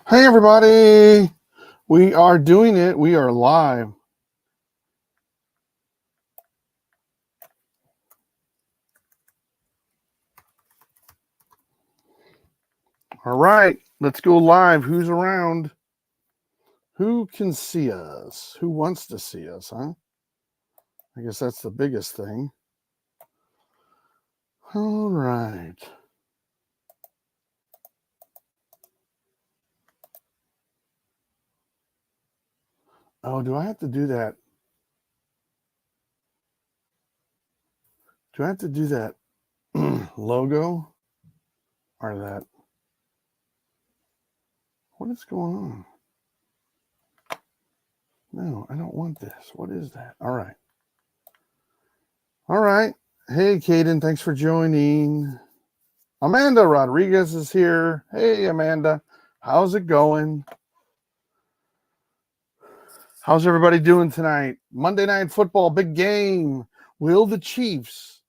Hey, everybody. We are doing it. We are live. All right. Let's go live. Who's around? Who can see us? Who wants to see us, huh? I guess that's the biggest thing. All right. Oh, do I have to do that? Do I have to do that logo or that? What is going on? No, I don't want this. What is that? All right. All right. Hey, Caden. Thanks for joining. Amanda Rodriguez is here. Hey, Amanda. How's it going? How's everybody doing tonight? Monday Night Football, big game. Will the Chiefs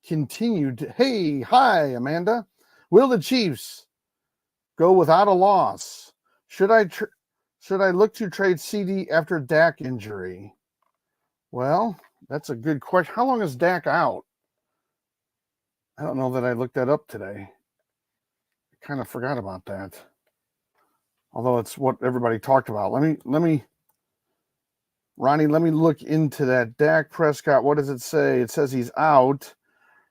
continue to... Hey, hi, Amanda. Will the Chiefs go without a loss? Should I look to trade CD after Dak injury? Well, that's a good question. How long is Dak out? I don't know that I looked that up today. I kind of forgot about that. Although it's what everybody talked about. Ronnie, let me look into that. Dak Prescott, what does it say? It says he's out.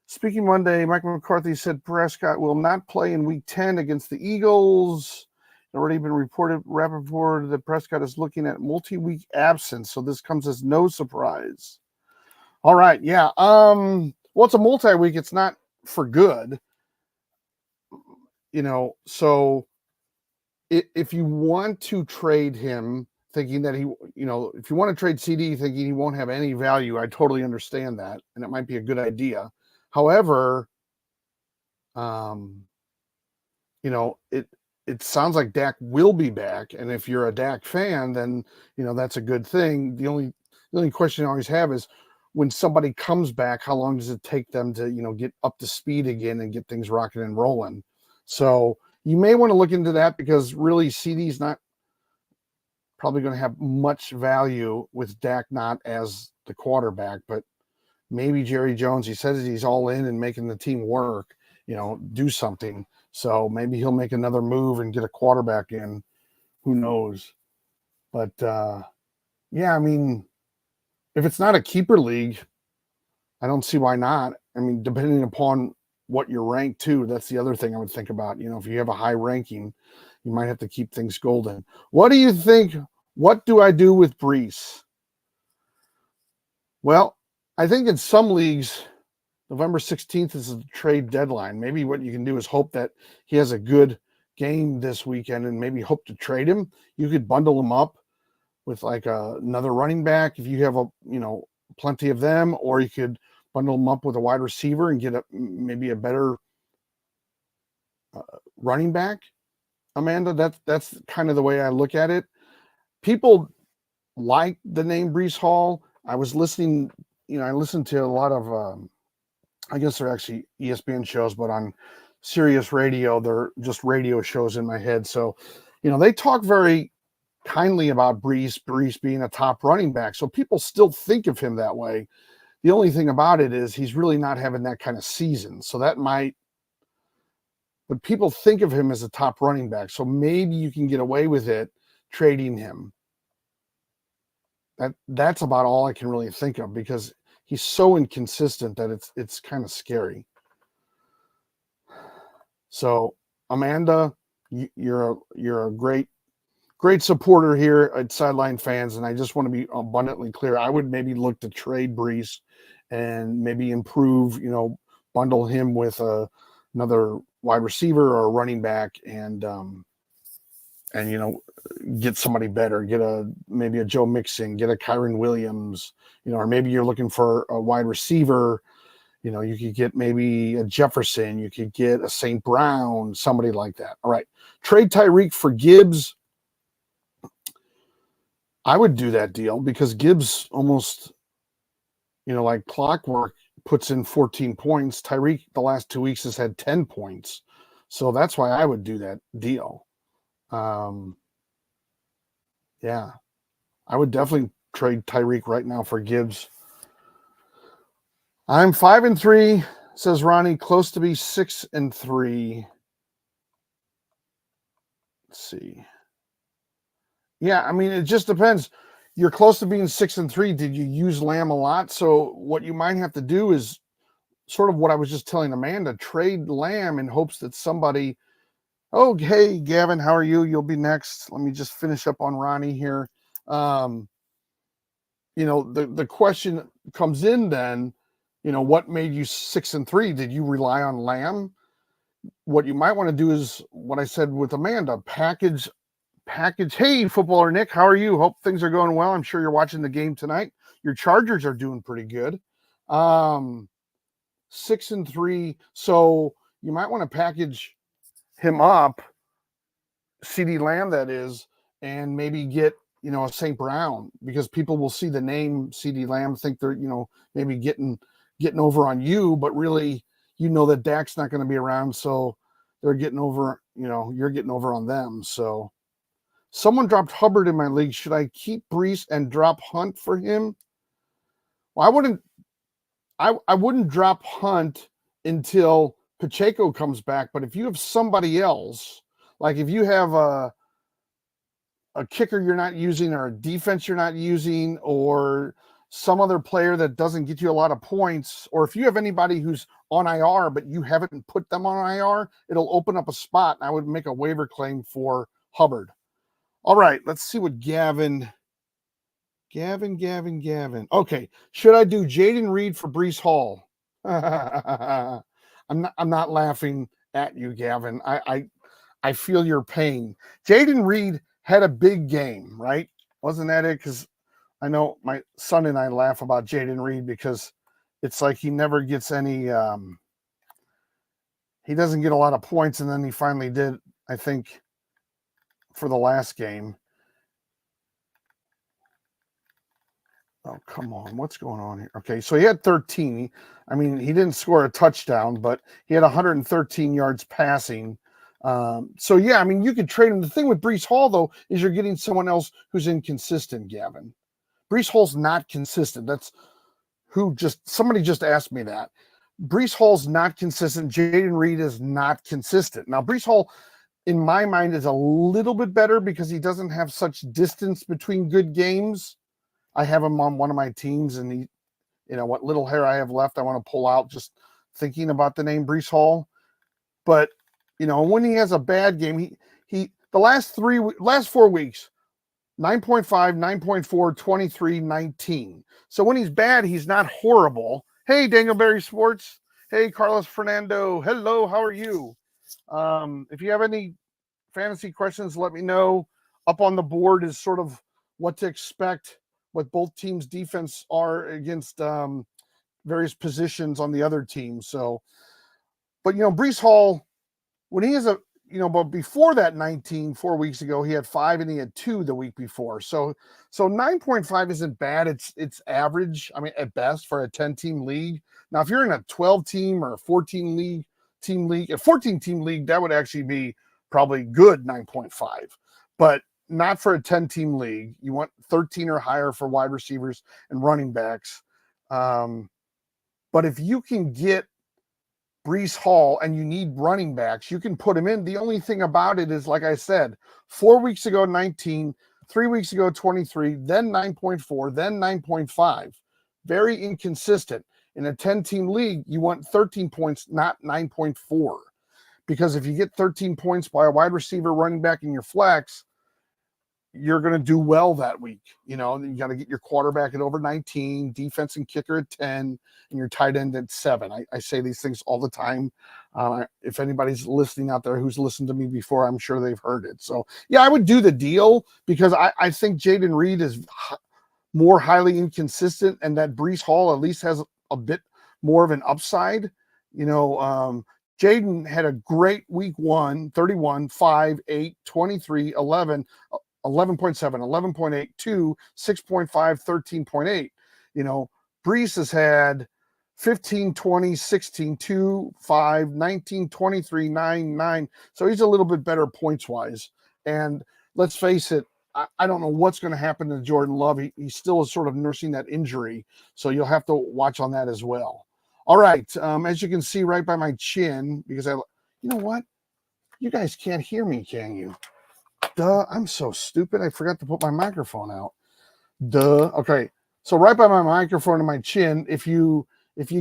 Speaking Monday, Mike McCarthy said Prescott will not play in Week 10 against the Eagles. Already been reported, Rappaport, that Prescott is looking at multi-week absence, so this comes as no surprise. All right, yeah. Well, it's a multi-week. It's not for good. So if you want to trade him, thinking that if you want to trade CD thinking he won't have any value, I totally understand that, and it might be a good idea. However, it sounds like Dak will be back, and if you're a Dak fan, then that's a good thing. The only question I always have is when somebody comes back, how long does it take them to get up to speed again and get things rocking and rolling? So you may want to look into that, because really CD's not probably going to have much value with Dak not as the quarterback, but maybe Jerry Jones, he says he's all in and making the team work, do something. So maybe he'll make another move and get a quarterback in. Who knows? But yeah, I mean, if it's not a keeper league, I don't see why not. I mean, depending upon what you're ranked to, that's the other thing I would think about. If you have a high ranking, you might have to keep things golden. What do you think? What do I do with Breece? Well, I think in some leagues, November 16th is the trade deadline. Maybe what you can do is hope that he has a good game this weekend and maybe hope to trade him. You could bundle him up with like another running back if you have plenty of them, or you could bundle him up with a wide receiver and get maybe a better running back. Amanda, that's kind of the way I look at it. People like the name Breece Hall. I was listening, I listened to a lot of I guess they're actually ESPN shows, but on Sirius Radio, they're just radio shows in my head. So, they talk very kindly about Breece being a top running back. So people still think of him that way. The only thing about it is he's really not having that kind of season. So but people think of him as a top running back. So maybe you can get away with it trading him. That's about all I can really think of, because he's so inconsistent that it's kind of scary. So Amanda, you're a great supporter here at Sideline Fans, and I just want to be abundantly clear. I would maybe look to trade Breece and maybe improve, bundle him with another wide receiver or a running back, and get somebody better, get maybe a Joe Mixon, get a Kyren Williams, or maybe you're looking for a wide receiver. You could get maybe a Jefferson, you could get a St. Brown, somebody like that. All right. Trade Tyreek for Gibbs. I would do that deal, because Gibbs almost, like clockwork, puts in 14 points. Tyreek the last 2 weeks has had 10 points. So that's why I would do that deal. Yeah, I would definitely trade Tyreek right now for Gibbs. I'm 5-3, says Ronnie, close to be 6-3. Let's see. Yeah, I mean, it just depends. You're close to being 6-3. Did you use Lamb a lot? So what you might have to do is sort of what I was just telling Amanda, trade Lamb in hopes that somebody, oh, hey, Gavin, how are you? You'll be next. Let me just finish up on Ronnie here. The question comes in then, what made you 6-3? Did you rely on Lamb? What you might want to do is what I said with Amanda, package. Hey, footballer Nick, how are you? Hope things are going well. I'm sure you're watching the game tonight. Your Chargers are doing pretty good. 6-3. So you might want to package him up, CeeDee Lamb, that is, and maybe get, a St. Brown, because people will see the name CeeDee Lamb, think they're, maybe getting over on you, but really, that Dak's not going to be around. So they're getting over, you're getting over on them. So someone dropped Hubbard in my league. Should I keep Breece and drop Hunt for him? Well, I wouldn't drop Hunt until Pacheco comes back. But if you have somebody else, like if you have a kicker you're not using, or a defense you're not using, or some other player that doesn't get you a lot of points, or if you have anybody who's on IR but you haven't put them on IR, it'll open up a spot, and I would make a waiver claim for Hubbard. All right, let's see what Gavin. Okay, should I do Jaden Reed for Breece Hall? I'm not laughing at you, Gavin. I feel your pain. Jaden Reed had a big game, right? Wasn't that it? Because I know my son and I laugh about Jaden Reed because it's like he never gets any. He doesn't get a lot of points, and then he finally did, I think, for the last game. Oh, come on. What's going on here? Okay, so he had 13. I mean, he didn't score a touchdown, but he had 113 yards passing. So, yeah, I mean, you could trade him. The thing with Breece Hall, though, is you're getting someone else who's inconsistent, Gavin. Breece Hall's not consistent. Somebody just asked me that. Breece Hall's not consistent. Jaden Reed is not consistent. Now, Breece Hall, in my mind, is a little bit better because he doesn't have such distance between good games. I have him on one of my teams, and he, what little hair I have left, I want to pull out just thinking about the name Breece Hall. But, when he has a bad game, he the last 4 weeks, 9.5, 9.4, 23, 19. So when he's bad, he's not horrible. Hey, Danielberry Sports. Hey, Carlos Fernando. Hello, how are you? If you have any fantasy questions, let me know. Up on the board is sort of what to expect, what both teams' defense are against various positions on the other team. So, but Breece Hall, when he is but before that 19, 4 weeks ago, he had 5 and he had 2 the week before. So 9.5 isn't bad. It's average. I mean, at best for a 10-team league. Now, if you're in a 12-team or a 14-team league, that would actually be probably good 9.5. But not for a 10-team league. You want 13 or higher for wide receivers and running backs. But if you can get Breece Hall and you need running backs, you can put him in. The only thing about it is, like I said, 4 weeks ago, 19, 3 weeks ago, 23, then 9.4, then 9.5. Very inconsistent. In a 10-team league, you want 13 points, not 9.4. Because if you get 13 points by a wide receiver, running back in your flex, you're going to do well that week. You got to get your quarterback at over 19, defense and kicker at 10, and your tight end at 7. I say these things all the time. If anybody's listening out there who's listened to me before, I'm sure they've heard it. So, yeah, I would do the deal because I think Jaden Reed is more highly inconsistent, and that Breece Hall at least has a bit more of an upside. Jaden had a great week 1, 31, 5, 8, 23, 11, 11.7, 11.8, 2, 6.5, 13.8. Breece has had 15, 20, 16, 2, 5, 19, 23, 9, 9. So he's a little bit better points wise. And let's face it, I don't know what's going to happen to Jordan Love. He still is sort of nursing that injury, so you'll have to watch on that as well. All right, as you can see right by my chin, because you know what? You guys can't hear me, can you? Duh, I'm so stupid. I forgot to put my microphone out. Duh. Okay, so right by my microphone and my chin, if you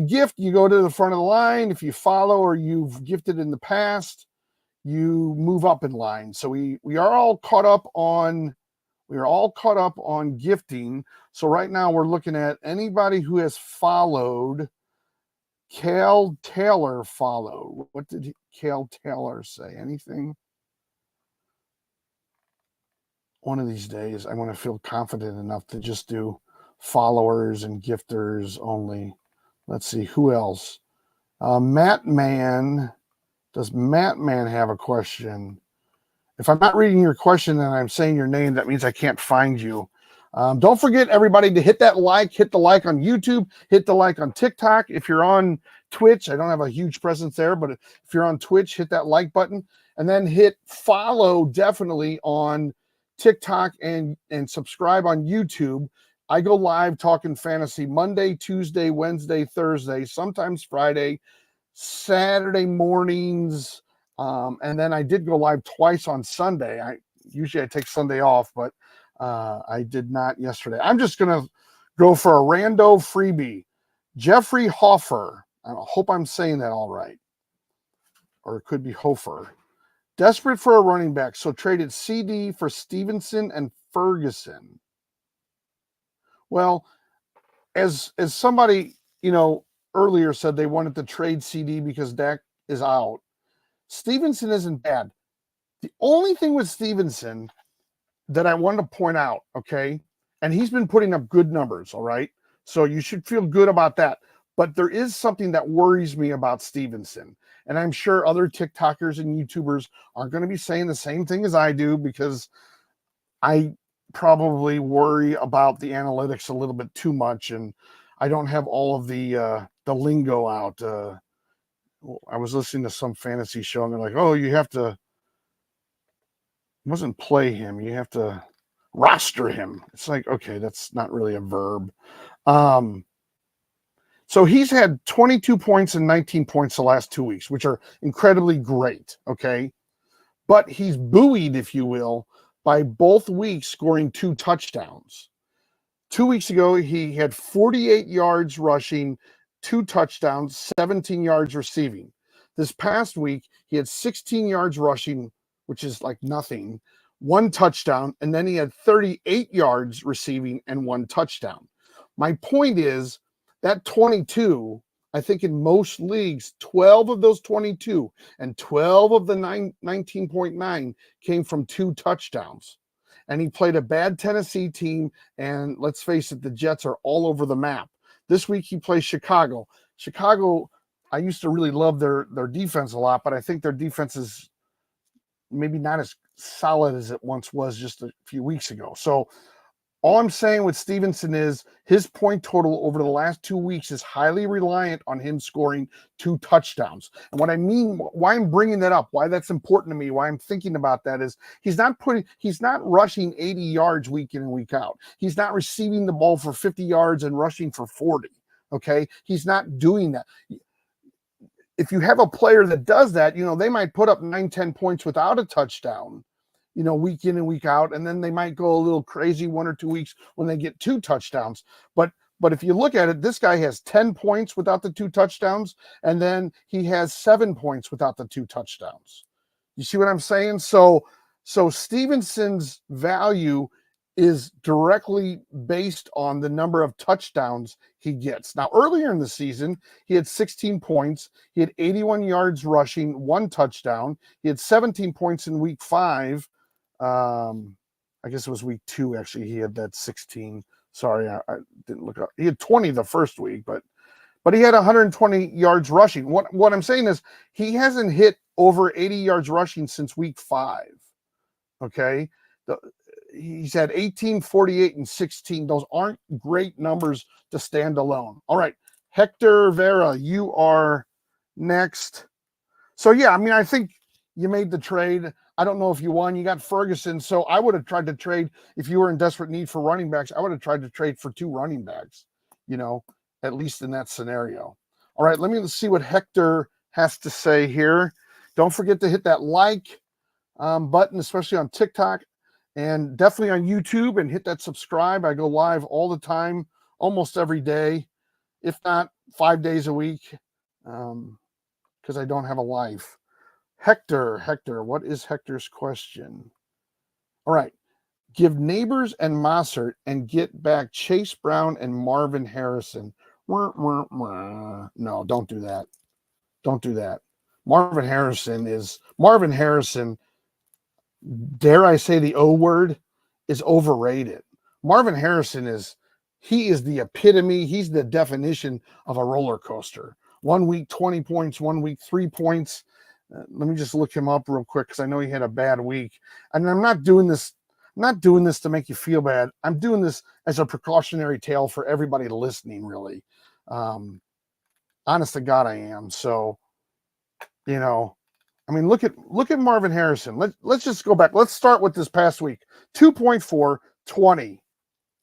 gift, you go to the front of the line. If you follow or you've gifted in the past, you move up in line. So we are all caught up on gifting. So right now we're looking at anybody who has followed. Cal Taylor follow. What did Cal Taylor say? Anything? One of these days, I want to feel confident enough to just do followers and gifters only. Let's see, who else? Matt Man. Does Matt Man have a question? If I'm not reading your question and I'm saying your name, that means I can't find you. Don't forget, everybody, to hit that like. Hit the like on YouTube. Hit the like on TikTok. If you're on Twitch, I don't have a huge presence there, but if you're on Twitch, hit that like button. And then hit follow definitely on TikTok and subscribe on YouTube. I go live talking fantasy Monday, Tuesday, Wednesday, Thursday, sometimes Friday, Saturday mornings. And then I did go live twice on Sunday. Usually I take Sunday off, but I did not yesterday. I'm just going to go for a rando freebie. Jeffrey Hoffer. I hope I'm saying that all right. Or it could be Hofer. Desperate for a running back, so traded CD for Stevenson and Ferguson. Well, as somebody, earlier said they wanted to trade CD because Dak is out. Stevenson isn't bad. The only thing with Stevenson that I wanted to point out, okay, and he's been putting up good numbers, all right? So you should feel good about that. But there is something that worries me about Stevenson. And I'm sure other TikTokers and YouTubers are going to be saying the same thing as I do, because I probably worry about the analytics a little bit too much, and I don't have all of the lingo out. I was listening to some fantasy show, and they're like, "Oh, you have to." It wasn't play him. You have to roster him. It's like, okay, that's not really a verb. So he's had 22 points and 19 points the last 2 weeks, which are incredibly great. Okay. But he's buoyed, if you will, by both weeks scoring 2 touchdowns. 2 weeks ago, he had 48 yards rushing, 2 touchdowns, 17 yards receiving. This past week, he had 16 yards rushing, which is like nothing, 1 touchdown, and then he had 38 yards receiving and 1 touchdown. My point is that 22, I think in most leagues, 12 of those 22 and 12 of the 19.9 came from 2 touchdowns. And he played a bad Tennessee team, and let's face it, the Jets are all over the map. This week he plays Chicago. Chicago, I used to really love their defense a lot, but I think their defense is maybe not as solid as it once was just a few weeks ago. So all I'm saying with Stevenson is his point total over the last 2 weeks is highly reliant on him scoring 2 touchdowns. And what I mean, why I'm bringing that up, why that's important to me, why I'm thinking about that is he's not rushing 80 yards week in and week out. He's not receiving the ball for 50 yards and rushing for 40. Okay. He's not doing that. If you have a player that does that, they might put up 9-10 points without a touchdown, week in and week out, and then they might go a little crazy 1 or 2 weeks when they get 2 touchdowns. But if you look at it, this guy has 10 points without the 2 touchdowns, and then he has 7 points without the 2 touchdowns. You see what I'm saying? So Stevenson's value is directly based on the number of touchdowns he gets. Now, earlier in the season, he had 16 points. He had 81 yards rushing, 1 touchdown. He had 17 points in week 5. I guess it was week 2, actually. He had that 16. Sorry, I didn't look up. He had 20 the first week, but he had 120 yards rushing. What I'm saying is he hasn't hit over 80 yards rushing since week 5. Okay. He's had 18, 48, and 16. Those aren't great numbers to stand alone. All right. Hector Vera, you are next. So, yeah, I mean, I think you made the trade. I don't know if you won. You got Ferguson. So I would have tried to trade, if you were in desperate need for running backs, I would have tried to trade for 2 running backs, at least in that scenario. All right, let me see what Hector has to say here. Don't forget to hit that like button, especially on TikTok, and definitely on YouTube, and hit that subscribe. I go live all the time, almost every day, if not 5 days a week, because I don't have a life. Hector, what is Hector's question? All right. Give Neighbors and Mossert and get back Chase Brown and Marvin Harrison. No, don't do that. Don't do that. Marvin Harrison, dare I say the O word, is overrated. Marvin Harrison is the epitome. He's the definition of a roller coaster. 1 week, 20 points, 1 week, 3 points. Let me just look him up real quick because I know he had a bad week. And I'm not doing this to make you feel bad. I'm doing this as a precautionary tale for everybody listening, really. Honest to God, I am. So, look at Marvin Harrison. Let's just go back. Let's start with this past week. 2.4, 20.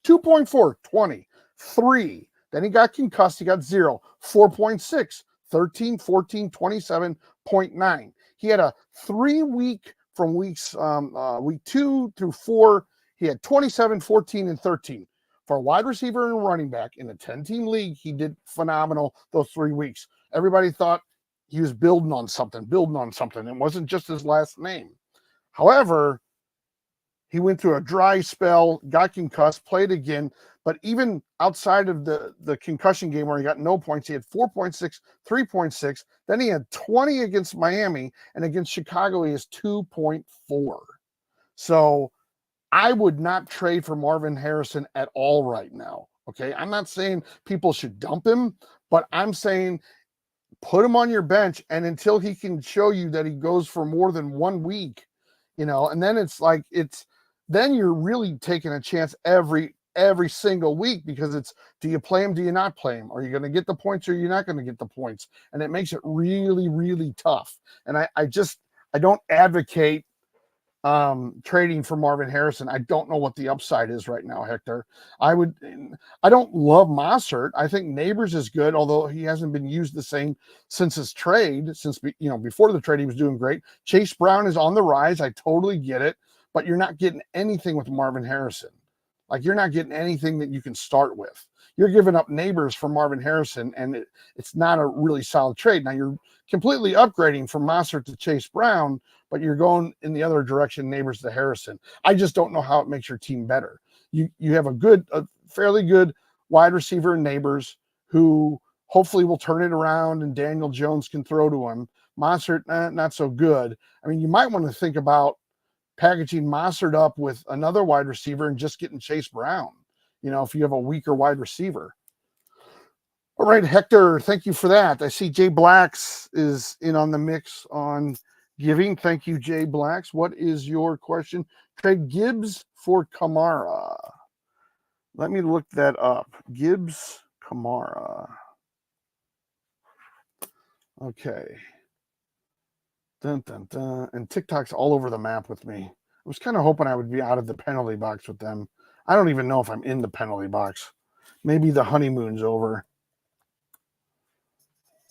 2.4, 20. 3. Then he got concussed. He got 0. 4.6, 13, 14, 27.9. He had a 3 week from week 2 through 4. He had 27, 14, and 13. For a wide receiver and a running back in a 10-team league, he did phenomenal those 3 weeks. Everybody thought he was building on something. It wasn't just his last name. However, he went through a dry spell, got concussed, played again. But even outside of the concussion game where he got no points, he had 4.6, 3.6. Then he had 20 against Miami, and against Chicago, he has 2.4. So I would not trade for Marvin Harrison at all right now. Okay. I'm not saying people should dump him, but I'm saying put him on your bench, and until he can show you that he goes for more than 1 week, and then then you're really taking a chance every single week, because it's, do you play him? Do you not play him? Are you going to get the points, or are you not going to get the points? And it makes it really, really tough. And I don't advocate trading for Marvin Harrison. I don't know what the upside is right now, Hector. I don't love Mossert. I think Neighbors is good, although he hasn't been used the same since his trade. Before the trade, he was doing great. Chase Brown is on the rise. I totally get it, but you're not getting anything with Marvin Harrison. Like, you're not getting anything that you can start with. You're giving up Neighbors for Marvin Harrison, and it's not a really solid trade. Now, you're completely upgrading from Mossert to Chase Brown, but you're going in the other direction, Neighbors to Harrison. I just don't know how it makes your team better. You have a fairly good wide receiver in Neighbors, who hopefully will turn it around, and Daniel Jones can throw to him. Mossert, not so good. You might want to think about packaging Mossert up with another wide receiver and just getting Chase Brown, if you have a weaker wide receiver. All right, Hector, thank you for that. I see Jay Blacks is in on the mix on giving. Thank you, Jay Blacks. What is your question? Trade Gibbs for Kamara. Let me look that up. Gibbs, Kamara. Okay. Dun, dun, dun. And TikTok's all over the map with me. I was kind of hoping I would be out of the penalty box with them. I don't even know if I'm in the penalty box. Maybe the honeymoon's over.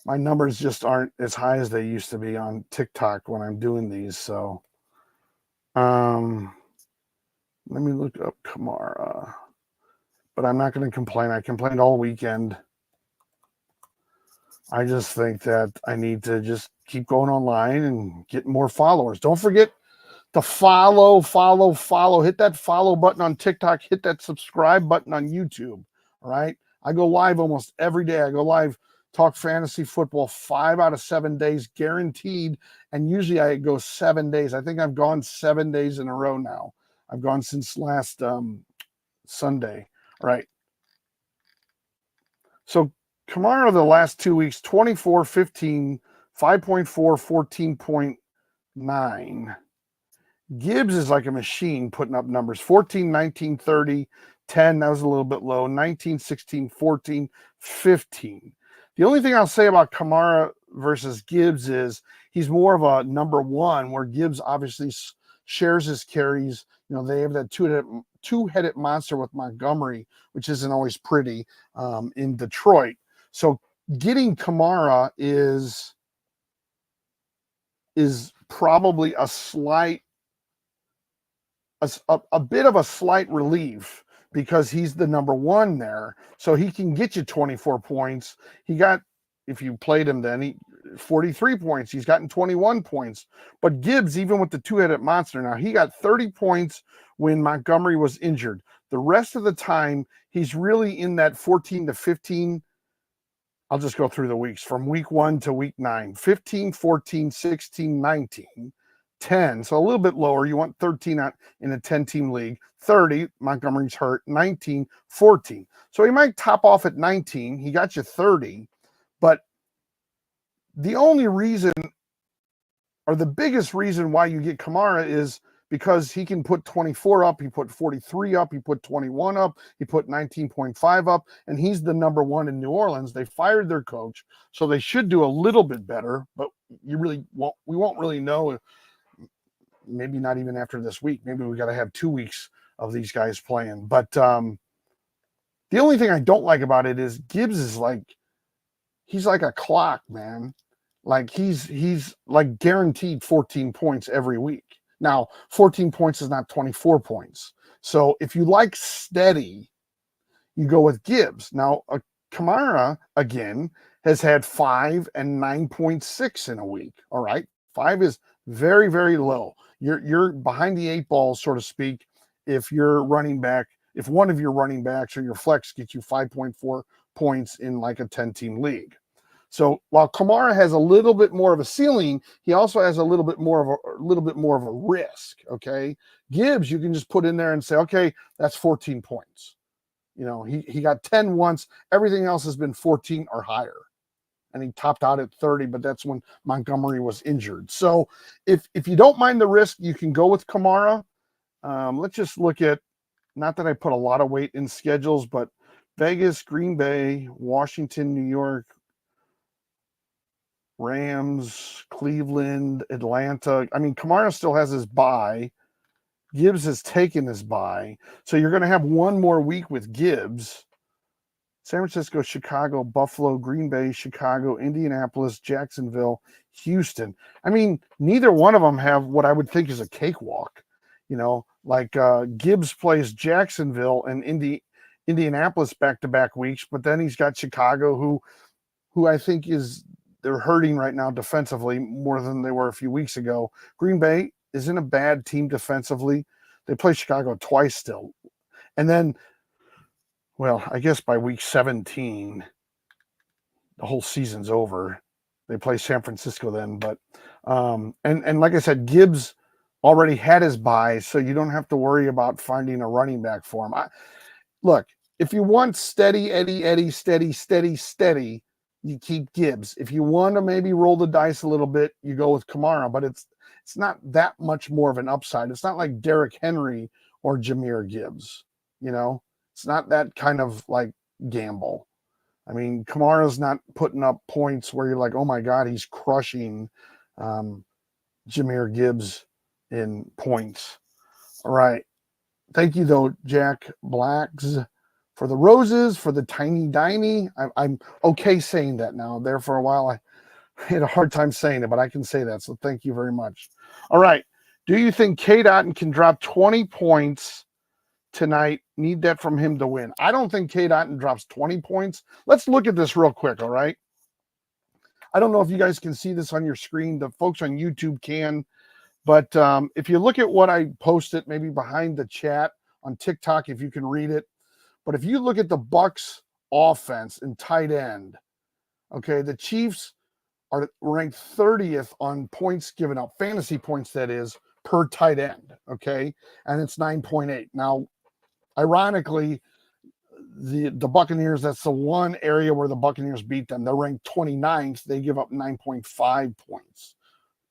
My numbers just aren't as high as they used to be on TikTok when I'm doing these. So let me look up Kamara. But I'm not going to complain. I complained all weekend. I just think that I need to just keep going online and get more followers. Don't forget to follow. Hit that follow button on TikTok. Hit that subscribe button on YouTube. All right. I go live almost every day. I go live, talk fantasy football 5 out of 7 days, guaranteed. And usually I go 7 days. I think I've gone 7 days in a row now. I've gone since last Sunday. All right. So Kamara, the last 2 weeks, 24, 15, 5.4, 14.9. Gibbs is like a machine putting up numbers. 14, 19, 30, 10. That was a little bit low. 19, 16, 14, 15. The only thing I'll say about Kamara versus Gibbs is he's more of a number one, where Gibbs obviously shares his carries. You know, they have that two-headed monster with Montgomery, which isn't always pretty in Detroit. So getting Kamara is probably a bit of a slight relief, because he's the number one there. So he can get you 24 points. He got, if you played him then, 43 points. He's gotten 21 points. But Gibbs, even with the two-headed monster now, he got 30 points when Montgomery was injured. The rest of the time, he's really in that 14 to 15. I'll just go through the weeks from week 1 to week 9. 15, 14, 16, 19. 10, so a little bit lower. You want 13 in a 10-team league. 30, Montgomery's hurt. 19, 14. So he might top off at 19. He got you 30. But the only reason, or the biggest reason why you get Kamara, is because he can put 24 up, he put 43 up, he put 21 up, he put 19.5 up, and he's the number one in New Orleans. They fired their coach, so they should do a little bit better, but we won't really know. Maybe not even after this week. Maybe we got to have 2 weeks of these guys playing. But the only thing I don't like about it is Gibbs is he's like a clock, man. Like he's like guaranteed 14 points every week. Now, 14 points is not 24 points. So if you like steady, you go with Gibbs. Now, Kamara, again, has had 5 and 9.6 in a week. All right. 5 is very, very low. You're behind the 8 ball, so to speak, if you're running back, if one of your running backs or your flex gets you 5.4 points in like a 10-team league. So while Kamara has a little bit more of a ceiling, he also has a little bit more of a risk. Okay. Gibbs, you can just put in there and say, okay, that's 14 points. You know, he got 10 once, everything else has been 14 or higher. And he topped out at 30, but that's when Montgomery was injured. So if you don't mind the risk, you can go with Kamara. Let's just look at, not that I put a lot of weight in schedules, but Vegas, Green Bay, Washington, New York, Rams, Cleveland, Atlanta. I mean, Kamara still has his bye. Gibbs has taken his bye. So you're going to have one more week with Gibbs. San Francisco, Chicago, Buffalo, Green Bay, Chicago, Indianapolis, Jacksonville, Houston. I mean, neither one of them have what I would think is a cakewalk. You know, like Gibbs plays Jacksonville and Indianapolis back-to-back weeks, but then he's got Chicago, who I think they're hurting right now defensively more than they were a few weeks ago. Green Bay isn't a bad team defensively. They play Chicago twice still. And then, well, I guess by week 17, the whole season's over. They play San Francisco then. But and like I said, Gibbs already had his bye, so you don't have to worry about finding a running back for him. Look, if you want steady, steady, you keep Gibbs. If you want to maybe roll the dice a little bit, you go with Kamara. But it's not that much more of an upside. It's not like Derrick Henry or Jahmyr Gibbs, you know? It's not that kind of like gamble. I mean, Kamara's not putting up points where you're like, oh my God, he's crushing Jahmyr Gibbs in points. All right. Thank you, though, Jack Blacks, for the roses, for the tiny diny. I'm okay saying that now. There for a while, I had a hard time saying it, but I can say that. So thank you very much. All right. Do you think Cade Otton can drop 20 points tonight? Need that from him to win. I don't think Cade Otton drops 20 points. Let's look at this real quick, all right? I don't know if you guys can see this on your screen. The folks on YouTube can. But if you look at what I posted, maybe behind the chat on TikTok, if you can read it. But if you look at the Bucks offense and tight end, okay, the Chiefs are ranked 30th on points given up, fantasy points, that is, per tight end, okay? And it's 9.8. Now, ironically, the Buccaneers, that's the one area where the Buccaneers beat them. They're ranked 29th. They give up 9.5 points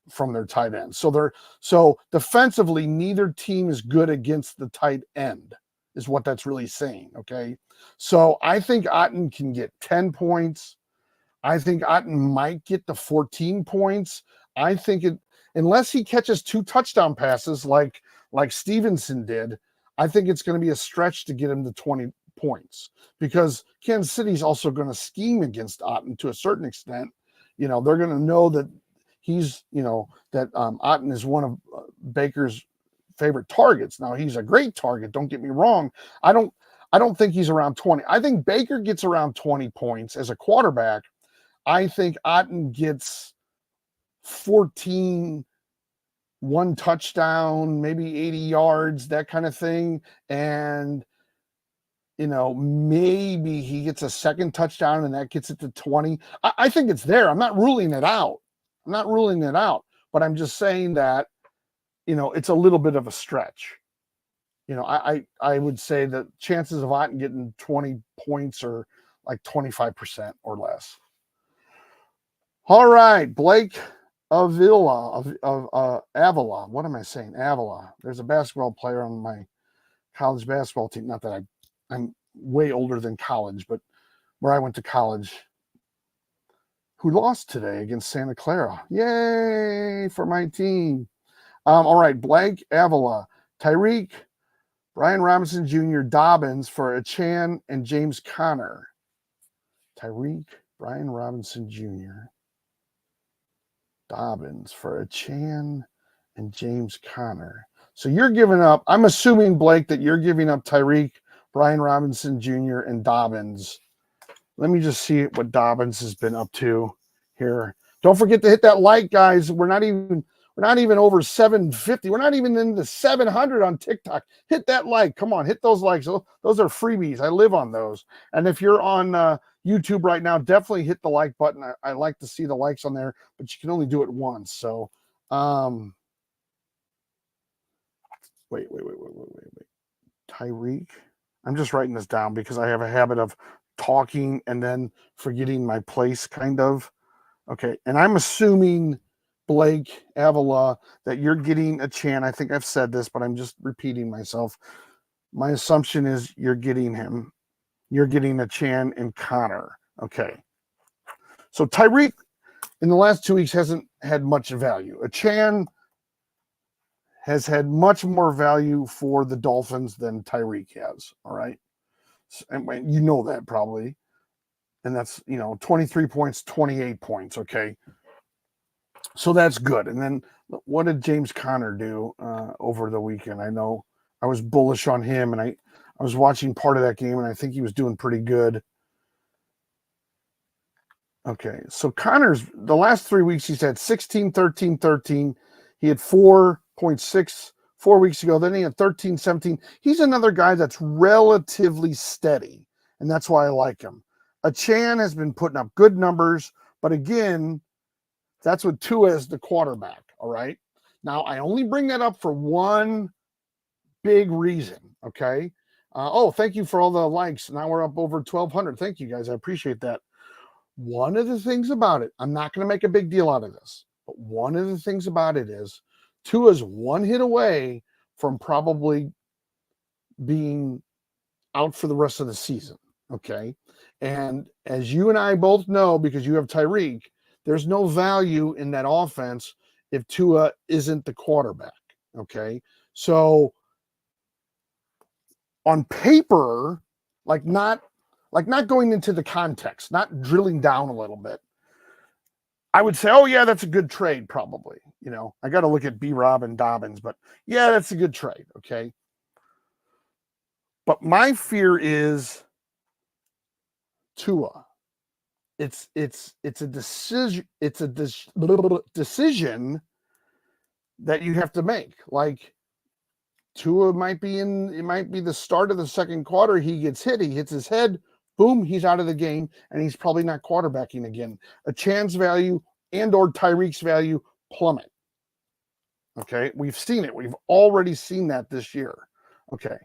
from their tight end. So defensively, neither team is good against the tight end, is what that's really saying, okay? So I think Otton can get 10 points. I think Otton might get the 14 points. I think unless he catches 2 touchdown passes like Stevenson did, I think it's going to be a stretch to get him to 20 points, because Kansas City's also going to scheme against Otton to a certain extent. They're going to know that he's, that Otton is one of Baker's favorite targets. Now, he's a great target, don't get me wrong. I don't think he's around 20. I think Baker gets around 20 points as a quarterback. I think Otton gets 14, 1 touchdown, maybe 80 yards, that kind of thing. And, maybe he gets a second touchdown and that gets it to 20. I think it's there. I'm not ruling it out. But I'm just saying that, it's a little bit of a stretch. I would say the chances of Otton getting 20 points are like 25% or less. All right, Blake Avila of Avila. What am I saying? Avila. There's a basketball player on my college basketball team. Not that I'm way older than college, but where I went to college, who lost today against Santa Clara. Yay for my team. All right, Blake Avila, Tyreek, Brian Robinson Jr., Dobbins for Achane and James Conner. Tyreek, Brian Robinson Jr., Dobbins for Achane and James Conner. So you're giving up, I'm assuming, Blake, that you're giving up Tyreek, Brian Robinson Jr., and Dobbins. Let me just see what Dobbins has been up to here. Don't forget to hit that like, guys. We're not even over 750. We're not even in the 700 on TikTok. Hit that like. Come on, hit those likes. Those are freebies. I live on those. And if you're on YouTube right now, definitely hit the like button. I like to see the likes on there, but you can only do it once. So, wait. Tyreek. I'm just writing this down because I have a habit of talking and then forgetting my place, kind of. Okay, and I'm assuming, Blake Avila, that you're getting Achane. I think I've said this, but I'm just repeating myself. My assumption is you're getting him. You're getting Achane and Conner. Okay. So Tyreek in the last 2 weeks hasn't had much value. Achane has had much more value for the Dolphins than Tyreek has. All right. And you know that probably. And that's, 23 points, 28 points. Okay. So that's good. And then what did James Conner do over the weekend? I know I was bullish on him, and I was watching part of that game, and I think he was doing pretty good. Okay, so Conner's, the last 3 weeks, he's had 16, 13, 13. He had 4.6 4 weeks ago. Then he had 13, 17. He's another guy that's relatively steady, and that's why I like him. Achane has been putting up good numbers, but again, that's with Tua as the quarterback, all right? Now, I only bring that up for one big reason, okay? Thank you for all the likes. Now we're up over 1,200. Thank you, guys. I appreciate that. One of the things about it, I'm not going to make a big deal out of this, but one of the things about it is Tua's one hit away from probably being out for the rest of the season, okay? And as you and I both know, because you have Tyreek, there's no value in that offense if Tua isn't the quarterback, okay? So on paper, not going into the context, not drilling down a little bit, I would say, oh, yeah, that's a good trade probably. I got to look at B-Rob and Dobbins, but yeah, that's a good trade, okay? But my fear is Tua. It's a decision. It's a decision that you have to make. Like Tua might be it might be the start of the second quarter. He gets hit. He hits his head. Boom, he's out of the game, and he's probably not quarterbacking again. Achane's value and or Tyreek's value plummet. Okay, we've seen it. We've already seen that this year. Okay,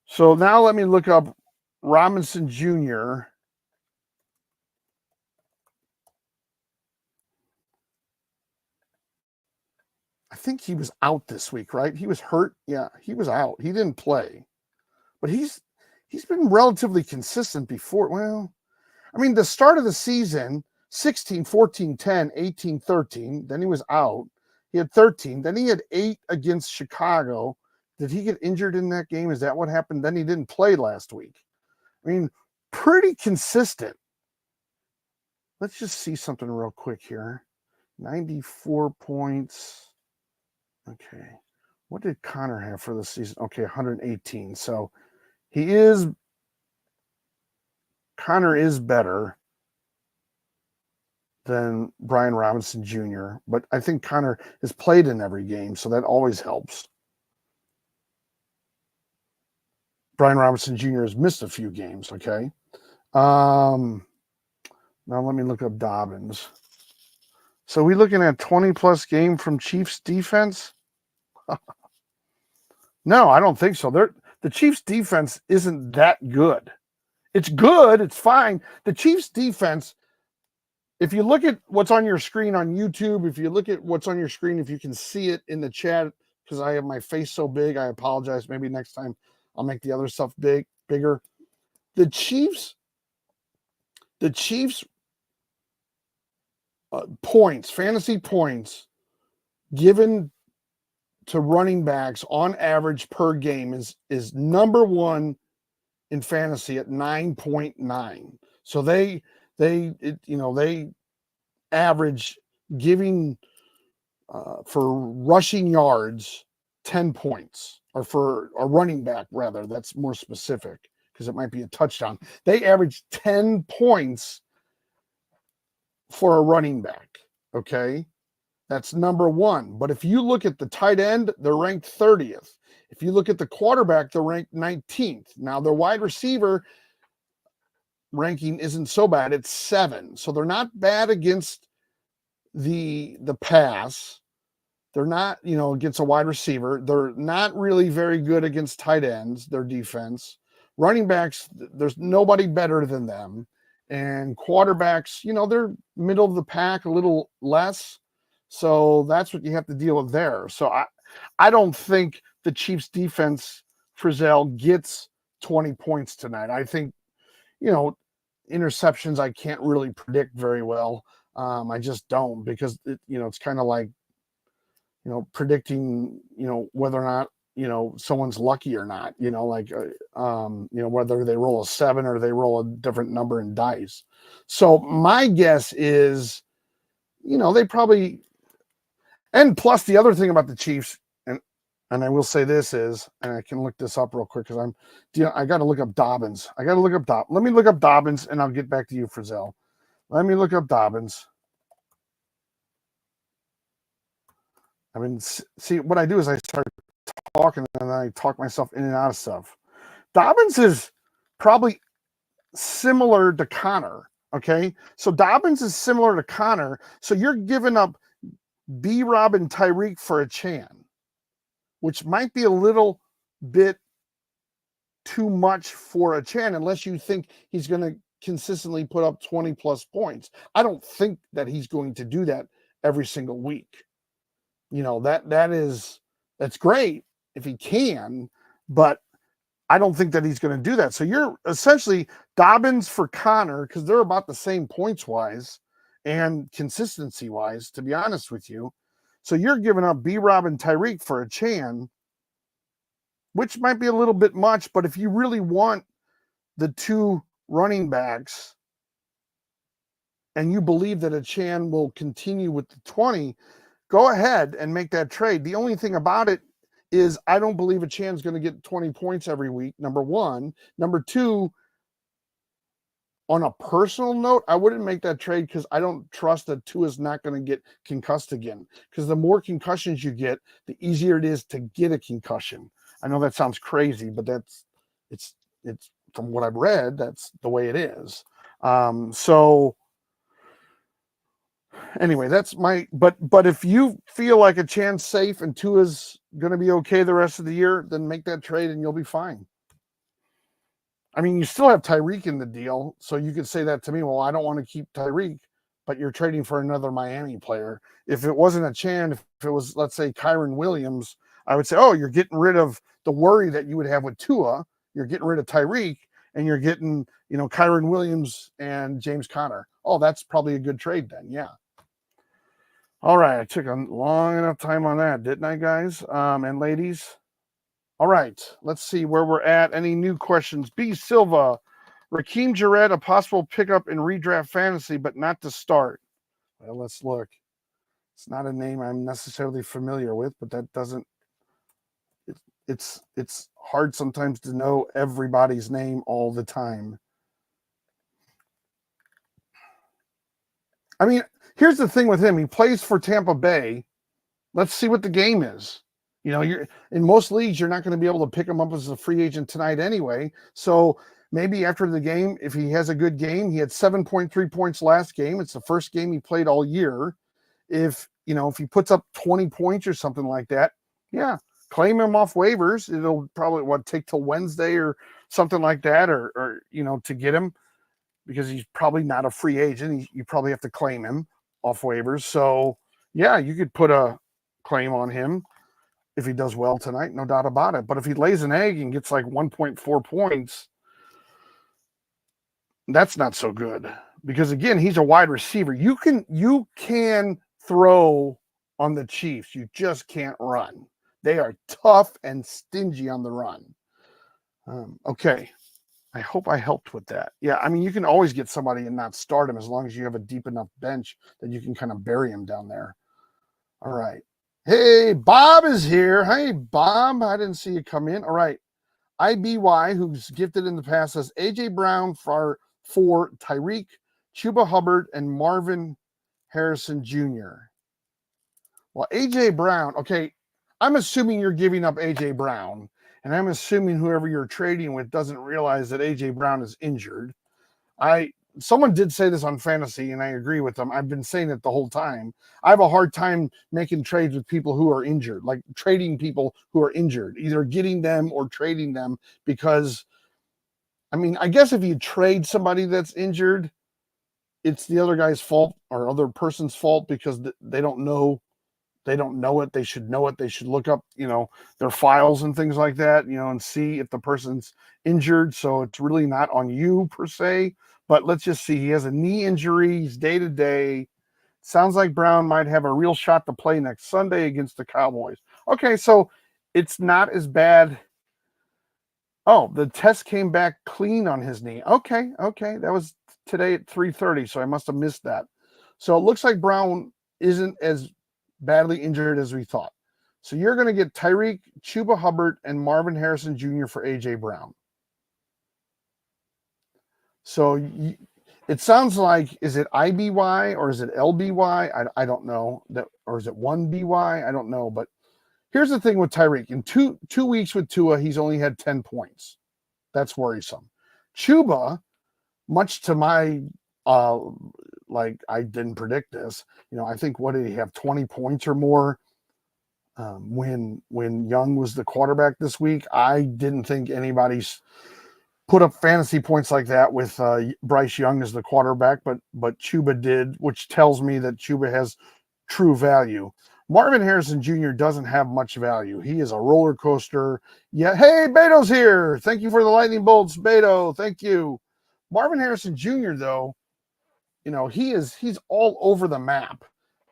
so now let me look up Robinson Jr. I think he was out this week, right? He was hurt. Yeah, he was out. He didn't play. But he's been relatively consistent before. Well, I mean, the start of the season, 16, 14, 10, 18, 13. Then he was out. He had 13. Then he had 8 against Chicago. Did he get injured in that game? Is that what happened? Then he didn't play last week. I mean, pretty consistent. Let's just see something real quick here. 94 points. Okay. What did Connor have for the season? Okay, 118. So Connor is better than Brian Robinson Jr., but I think Connor has played in every game, so that always helps. Brian Robinson Jr. has missed a few games, okay? Now let me look up Dobbins. So we looking at 20-plus game from Chiefs defense? No, I don't think so. The Chiefs defense isn't that good. It's good. It's fine. The Chiefs defense, if you look at what's on your screen on YouTube, if you look at what's on your screen, if you can see it in the chat, because I have my face so big, I apologize. Maybe next time I'll make the other stuff bigger. The Chiefs points, fantasy points given to running backs on average per game is number one in fantasy at 9.9. So they average giving for rushing yards 10 points, or for a running back rather. That's more specific because it might be a touchdown. They average 10 points for a running back. Okay. That's number one. But if you look at the tight end, they're ranked 30th. If you look at the quarterback, they're ranked 19th. Now, their wide receiver ranking isn't so bad. It's 7. So they're not bad against the pass. They're not, against a wide receiver. They're not really very good against tight ends, their defense. Running backs, there's nobody better than them. And quarterbacks, they're middle of the pack, a little less. So that's what you have to deal with there. So I don't think the Chiefs defense, Frizzell, gets 20 points tonight. I think, interceptions I can't really predict very well. I just don't, because it's kind of like, predicting, whether or not, someone's lucky or not, whether they roll a 7 or they roll a different number in dice. So my guess is, they probably, and plus the other thing about the Chiefs, and I will say this is, and I can look this up real quick because I got to look up Dobbins. Let me look up Dobbins and I'll get back to you, Frizzell. Let me look up Dobbins. I mean, see, what I do is I start talking and I talk myself in and out of stuff. Dobbins is probably similar to Connor. Okay. So Dobbins is similar to Connor. So you're giving up B-Rob and Tyreek for Achane, which might be a little bit too much for Achane unless you think he's going to consistently put up 20 plus points. I don't think that he's going to do that every single week. That's great if he can, but I don't think that he's going to do that. So you're essentially Dobbins for Connor, because they're about the same points wise and consistency wise, to be honest with you. So you're giving up B-Rob and Tyreek for Achane, which might be a little bit much, but if you really want the 2 running backs and you believe that Achane will continue with the 20, go ahead and make that trade. The only thing about it is I don't believe Achane's going to get 20 points every week, number one. Number two, on a personal note, I wouldn't make that trade because I don't trust that Tua is not going to get concussed again. Because the more concussions you get, the easier it is to get a concussion. I know that sounds crazy, but it's from what I've read, that's the way it is. So anyway, that's but if you feel like Achane's safe and Tua's going to be okay the rest of the year, then make that trade and you'll be fine. I mean, you still have Tyreek in the deal, so you could say that to me, well, I don't want to keep Tyreek, but you're trading for another Miami player. If it wasn't Achane, if it was, let's say, Kyren Williams, I would say, oh, you're getting rid of the worry that you would have with Tua. You're getting rid of Tyreek, and you're getting, Kyron Williams and James Conner. Oh, that's probably a good trade then. Yeah. All right. I took a long enough time on that, didn't I, guys? And ladies? All right. Let's see where we're at. Any new questions? B. Silva, Raheem Jarrett, a possible pickup in redraft fantasy, but not to start. Well, let's look. It's not a name I'm necessarily familiar with, but that doesn't. It's hard sometimes to know everybody's name all the time. I mean, here's the thing with him. He plays for Tampa Bay. Let's see what the game is. You're in most leagues, you're not going to be able to pick him up as a free agent tonight anyway. So maybe after the game, if he has a good game, he had 7.3 points last game. It's the first game he played all year. If he puts up 20 points or something like that, yeah, claim him off waivers. It'll probably take till Wednesday or something like that, or to get him, because he's probably not a free agent. You probably have to claim him off waivers. So yeah, you could put a claim on him if he does well tonight, no doubt about it. But if he lays an egg and gets like 1.4 points, that's not so good, because again, he's a wide receiver. You can throw on the Chiefs. You just can't run. They are tough and stingy on the run. Okay. I hope I helped with that. Yeah, I mean, you can always get somebody and not start him as long as you have a deep enough bench that you can kind of bury him down there. All right. Hey, Bob is here. Hey, Bob. I didn't see you come in. All right. IBY, who's gifted in the past, says A.J. Brown for Tyreek, Chuba Hubbard, and Marvin Harrison Jr. Well, A.J. Brown, okay, I'm assuming you're giving up A.J. Brown, and I'm assuming whoever you're trading with doesn't realize that A.J. Brown is injured. Someone did say this on Fantasy, and I agree with them. I've been saying it the whole time. I have a hard time making trades with people who are injured, like trading people who are injured, either getting them or trading them, because, I mean, I guess if you trade somebody that's injured, it's the other guy's fault or other person's fault because they don't know. They don't know it. They should know it. They should look up, their files and things like that, and see if the person's injured. So it's really not on you per se. But let's just see. He has a knee injury. He's day to day. Sounds like Brown might have a real shot to play next Sunday against the Cowboys. Okay, so it's not as bad. Oh, the test came back clean on his knee. Okay. That was today at 3:30, so I must have missed that. So it looks like Brown isn't as badly injured as we thought. So you're going to get Tyreek, Chuba Hubbard, and Marvin Harrison Jr. for A.J. Brown. So it sounds like, is it IBY or is it LBY? I don't know. Or is it 1BY? I don't know. But here's the thing with Tyreek. In two weeks with Tua, he's only had 10 points. That's worrisome. Chuba, much to my I didn't predict this. I think, what did he have, 20 points or more when Young was the quarterback this week? I didn't think anybody's put up fantasy points like that with Bryce Young as the quarterback, but Chuba did, which tells me that Chuba has true value. Marvin Harrison Jr. doesn't have much value. He is a roller coaster. Yeah. Hey, Beto's here. Thank you for the lightning bolts, Beto. Thank you. Marvin Harrison Jr., though, he's all over the map.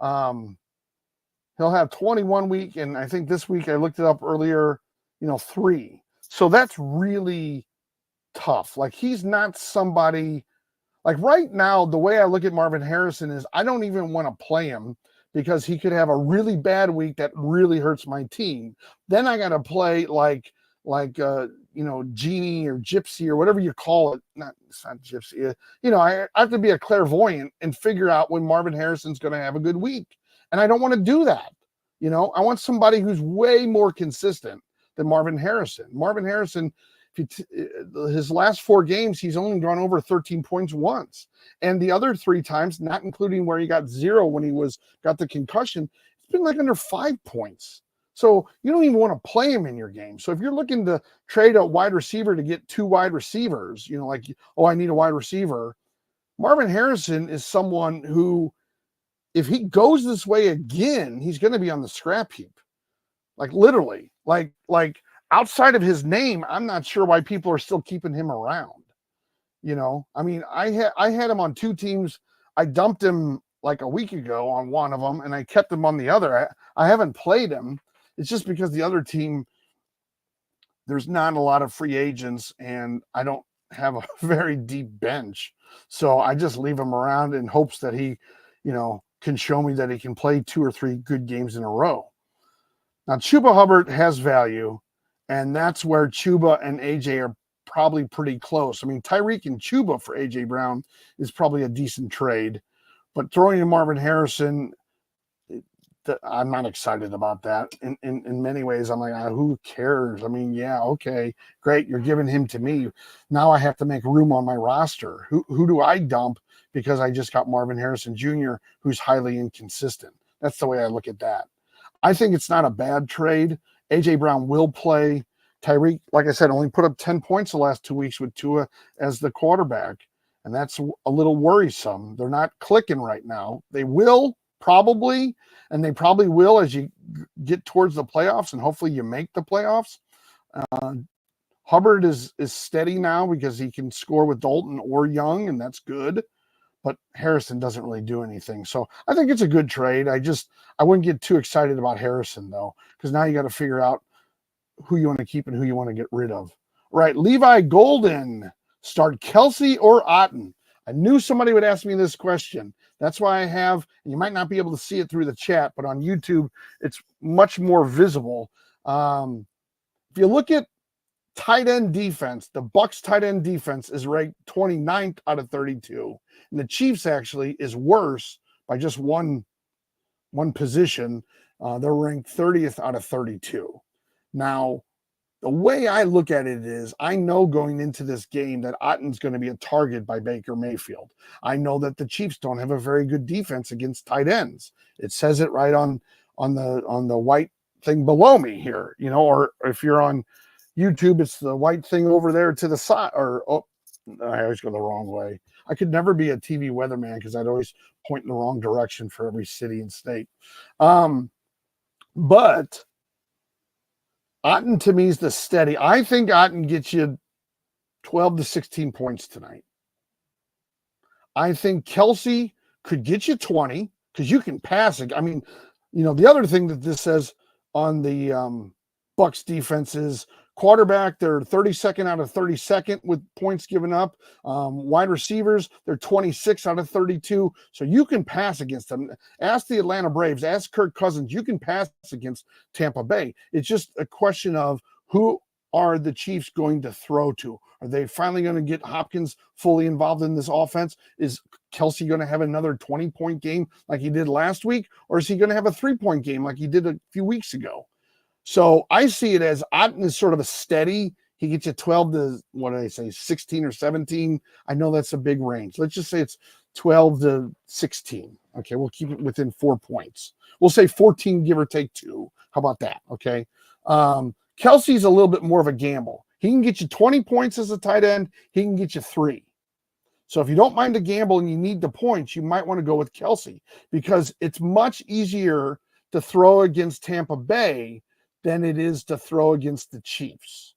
He'll have 21 week, and I think this week, I looked it up earlier, 3. So that's really tough. Like, he's not somebody, like, right now, the way I look at Marvin Harrison is I don't even want to play him because he could have a really bad week that really hurts my team. Then I got to play like Genie or Gypsy or whatever you call it. It's not Gypsy. I have to be a clairvoyant and figure out when Marvin Harrison's going to have a good week. And I don't want to do that. I want somebody who's way more consistent than Marvin Harrison. Marvin Harrison, his last 4 games, he's only gone over 13 points once. And the other 3 times, not including where he got 0 when he got the concussion, it's been like under 5 points. So you don't even want to play him in your game. So if you're looking to trade a wide receiver to get 2 wide receivers, I need a wide receiver. Marvin Harrison is someone who, if he goes this way again, he's going to be on the scrap heap. Like, literally, like outside of his name, I'm not sure why people are still keeping him around. I mean, I had him on two teams. I dumped him like a week ago on one of them, and I kept him on the other. I haven't played him. It's just because the other team, there's not a lot of free agents, and I don't have a very deep bench. So I just leave him around in hopes that he, can show me that he can play 2 or 3 good games in a row. Now, Chuba Hubbard has value, and that's where Chuba and AJ are probably pretty close. I mean, Tyreek and Chuba for AJ Brown is probably a decent trade, but throwing in Marvin Harrison, I'm not excited about that. In many ways, I'm like, who cares? I mean, yeah, okay, great. You're giving him to me. Now I have to make room on my roster. Who do I dump because I just got Marvin Harrison Jr., who's highly inconsistent? That's the way I look at that. I think it's not a bad trade. AJ Brown will play. Tyreek, like I said, only put up 10 points the last 2 weeks with Tua as the quarterback, and that's a little worrisome. They're not clicking right now. They will probably, and they probably will as you get towards the playoffs, and hopefully you make the playoffs. Hubbard is steady now because he can score with Dalton or Young, and that's good. But Harrison doesn't really do anything. So I think it's a good trade. I wouldn't get too excited about Harrison, though, because now you got to figure out who you want to keep and who you want to get rid of. Right, Levi Golden, start Kelce or Otton? I knew somebody would ask me this question. That's why I have, and you might not be able to see it through the chat, but on YouTube, it's much more visible. If you look at tight end defense, the Bucs tight end defense is ranked 29th out of 32. And the Chiefs actually is worse by just one position. They're ranked 30th out of 32. Now, the way I look at it is I know going into this game that Otton's going to be a target by Baker Mayfield. I know that the Chiefs don't have a very good defense against tight ends. It says it right on the white thing below me here, or if you're on YouTube, it's the white thing over there to the side, I always go the wrong way. I could never be a TV weatherman because I'd always point in the wrong direction for every city and state. But Otton to me is the steady. I think Otton gets you 12 to 16 points tonight. I think Kelce could get you 20 because you can pass it. I mean, the other thing that this says on the Bucs defense is quarterback, they're 32nd out of 32nd with points given up. Wide receivers, they're 26 out of 32. So you can pass against them. Ask the Atlanta Braves, ask Kirk Cousins, you can pass against Tampa Bay. It's just a question of who are the Chiefs going to throw to? Are they finally going to get Hopkins fully involved in this offense? Is Kelce going to have another 20-point game like he did last week? Or is he going to have a 3-point game like he did a few weeks ago? So I see it as Otton is sort of a steady. He gets you 12 to, 16 or 17. I know that's a big range. Let's just say it's 12 to 16. Okay, we'll keep it within 4 points. We'll say 14, give or take 2. How about that? Okay. Kelce's a little bit more of a gamble. He can get you 20 points as a tight end. He can get you 3. So if you don't mind the gamble and you need the points, you might want to go with Kelce because it's much easier to throw against Tampa Bay than it is to throw against the Chiefs.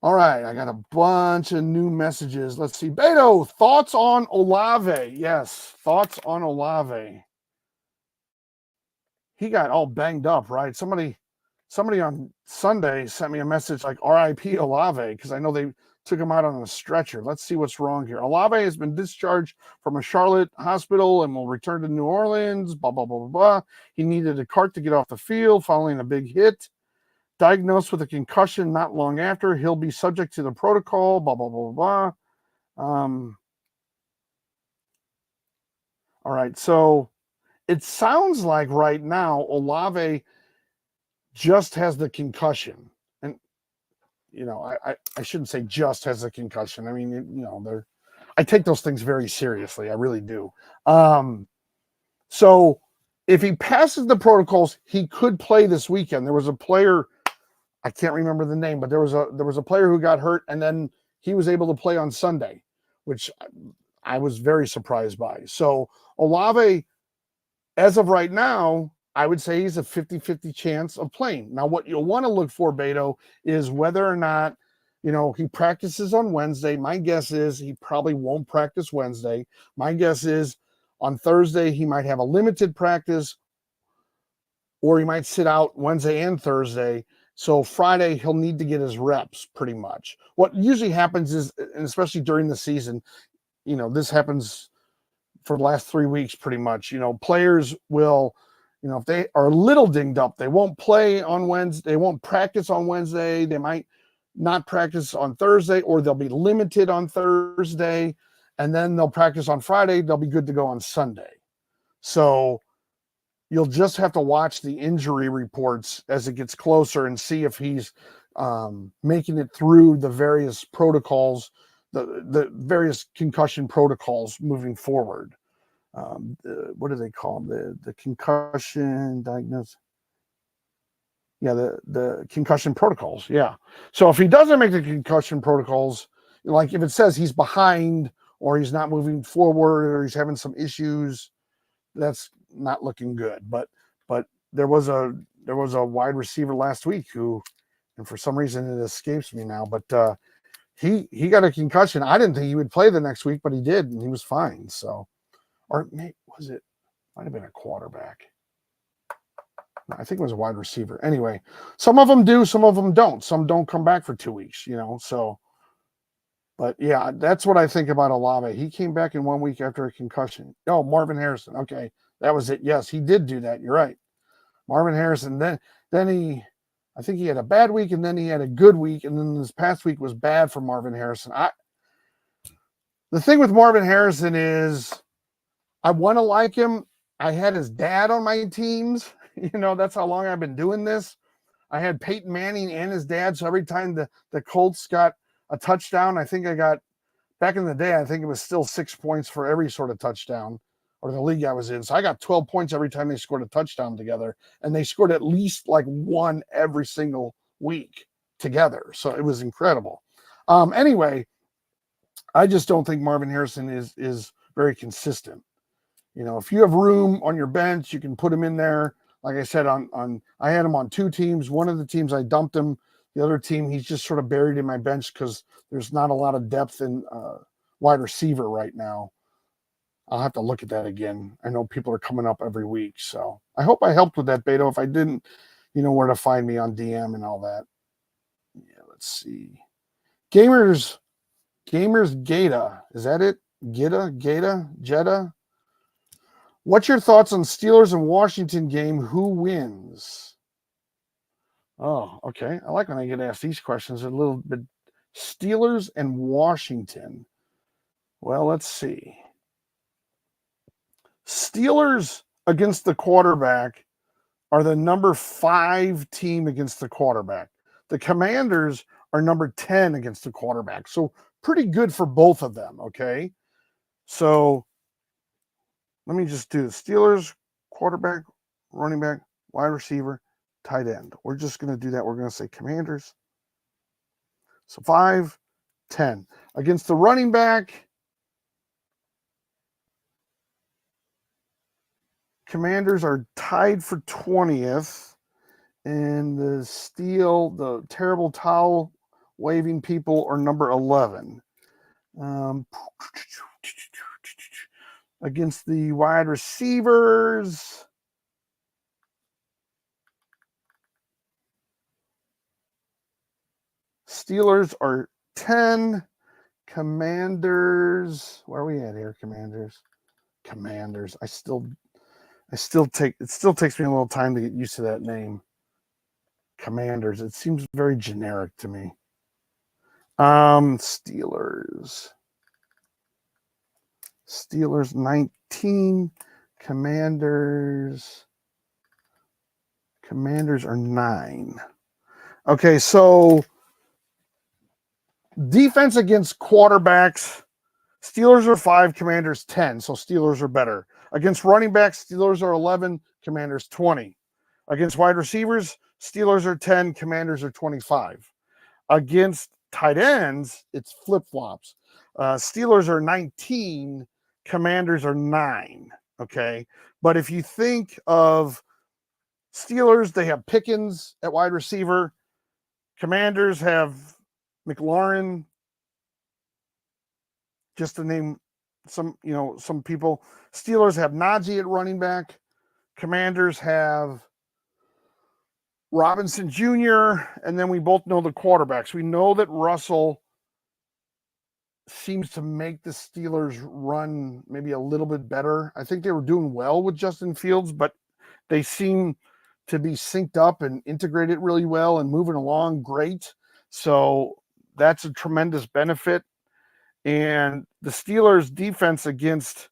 All right, I got a bunch of new messages. Let's see. Beto, thoughts on Olave? Yes, thoughts on Olave. He got all banged up, right? Somebody on Sunday sent me a message like RIP Olave because I know they took him out on a stretcher. Let's see what's wrong here. Olave has been discharged from a Charlotte hospital and will return to New Orleans, blah, blah, blah, blah, blah. He needed a cart to get off the field following a big hit. Diagnosed with a concussion not long after. He'll be subject to the protocol, blah, blah, blah, blah. All right, so it sounds like right now Olave just has the concussion. I shouldn't say just has a concussion. I mean, I take those things very seriously. I really do. So if he passes the protocols, he could play this weekend. There was a player, I can't remember the name, but there was a player who got hurt and then he was able to play on Sunday, which I was very surprised by. So Olave, as of right now, I would say he's a 50-50 chance of playing. Now, what you'll want to look for, Beto, is whether or not You know, he practices on Wednesday. My guess is he probably won't practice Wednesday. My guess is on Thursday he might have a limited practice, or he might sit out Wednesday and Thursday. So Friday he'll need to get his reps pretty much. What usually happens is, and especially during the season, you know, this happens for the last 3 weeks pretty much. You know, players will, you know, if they are a little dinged up, they won't play on Wednesday, they won't practice on Wednesday, they might not practice on Thursday, or they'll be limited on Thursday, and then they'll practice on Friday, they'll be good to go on Sunday. So you'll just have to watch the injury reports as it gets closer and see if he's making it through the various protocols, the various concussion protocols moving forward. What do they call them? The concussion diagnosis. Yeah, the concussion protocols. Yeah. So if he doesn't make the concussion protocols, like if it says he's behind or he's not moving forward or he's having some issues, that's not looking good. But there was a wide receiver last week who, and for some reason it escapes me now, but he got a concussion. I didn't think he would play the next week, but he did, and he was fine. So, or maybe was it? Might have been a quarterback. I think it was a wide receiver. Anyway, some of them do, some of them don't. Some don't come back for 2 weeks, you know. So, but yeah, that's what I think about Olave. He came back in 1 week after a concussion. Oh, Marvin Harrison. Okay, that was it. Yes, he did do that. You're right. Marvin Harrison. Then he, I think he had a bad week, and then he had a good week, and then this past week was bad for Marvin Harrison. The thing with Marvin Harrison is, I want to like him. I had his dad on my teams. You know, that's how long I've been doing this. I had Peyton Manning and his dad. So every time the Colts got a touchdown, I think I got, back in the day, I think it was still 6 points for every sort of touchdown, or the league I was in. So I got 12 points every time they scored a touchdown together. And they scored at least like one every single week together. So it was incredible. Anyway, I just don't think Marvin Harrison is very consistent. You know, if you have room on your bench, you can put him in there. Like I said, I had him on 2 teams. One of the teams I dumped him. The other team, he's just sort of buried in my bench because there's not a lot of depth in wide receiver right now. I'll have to look at that again. I know people are coming up every week, so I hope I helped with that, Beto. If I didn't, you know where to find me on DM and all that. Yeah, let's see. Gamers Gata. Is that it? Jetta? What's your thoughts on Steelers and Washington game? Who wins? Oh, okay. I like when I get asked these questions a little bit. Steelers and Washington. Well, let's see. Steelers against the quarterback are the number 5 team against the quarterback. The Commanders are number 10 against the quarterback. So pretty good for both of them, okay? So let me just do the Steelers, quarterback, running back, wide receiver, tight end. We're just going to do that. We're going to say Commanders. So 5, 10. Against the running back, Commanders are tied for 20th. And the terrible towel waving people are number 11. Against the wide receivers, Steelers are 10. Commanders, where are we at here? Commanders. It still takes me a little time to get used to that name. Commanders. It seems very generic to me. Steelers 19. Commanders are 9. Okay, so defense against quarterbacks, Steelers are 5, Commanders 10. So Steelers are better. Against running backs, Steelers are 11, Commanders 20. Against wide receivers, Steelers are 10, Commanders are 25. Against tight ends, it's flip-flops. Steelers are 19, Commanders are 9. Okay. But if you think of Steelers, they have Pickens at wide receiver. Commanders have McLaurin, just to name some people. Steelers have Najee at running back. Commanders have Robinson Jr., and then we both know the quarterbacks. We know that Russell seems to make the Steelers run maybe a little bit better. I think they were doing well with Justin Fields, but they seem to be synced up and integrated really well and moving along great. So that's a tremendous benefit. And the Steelers' defense against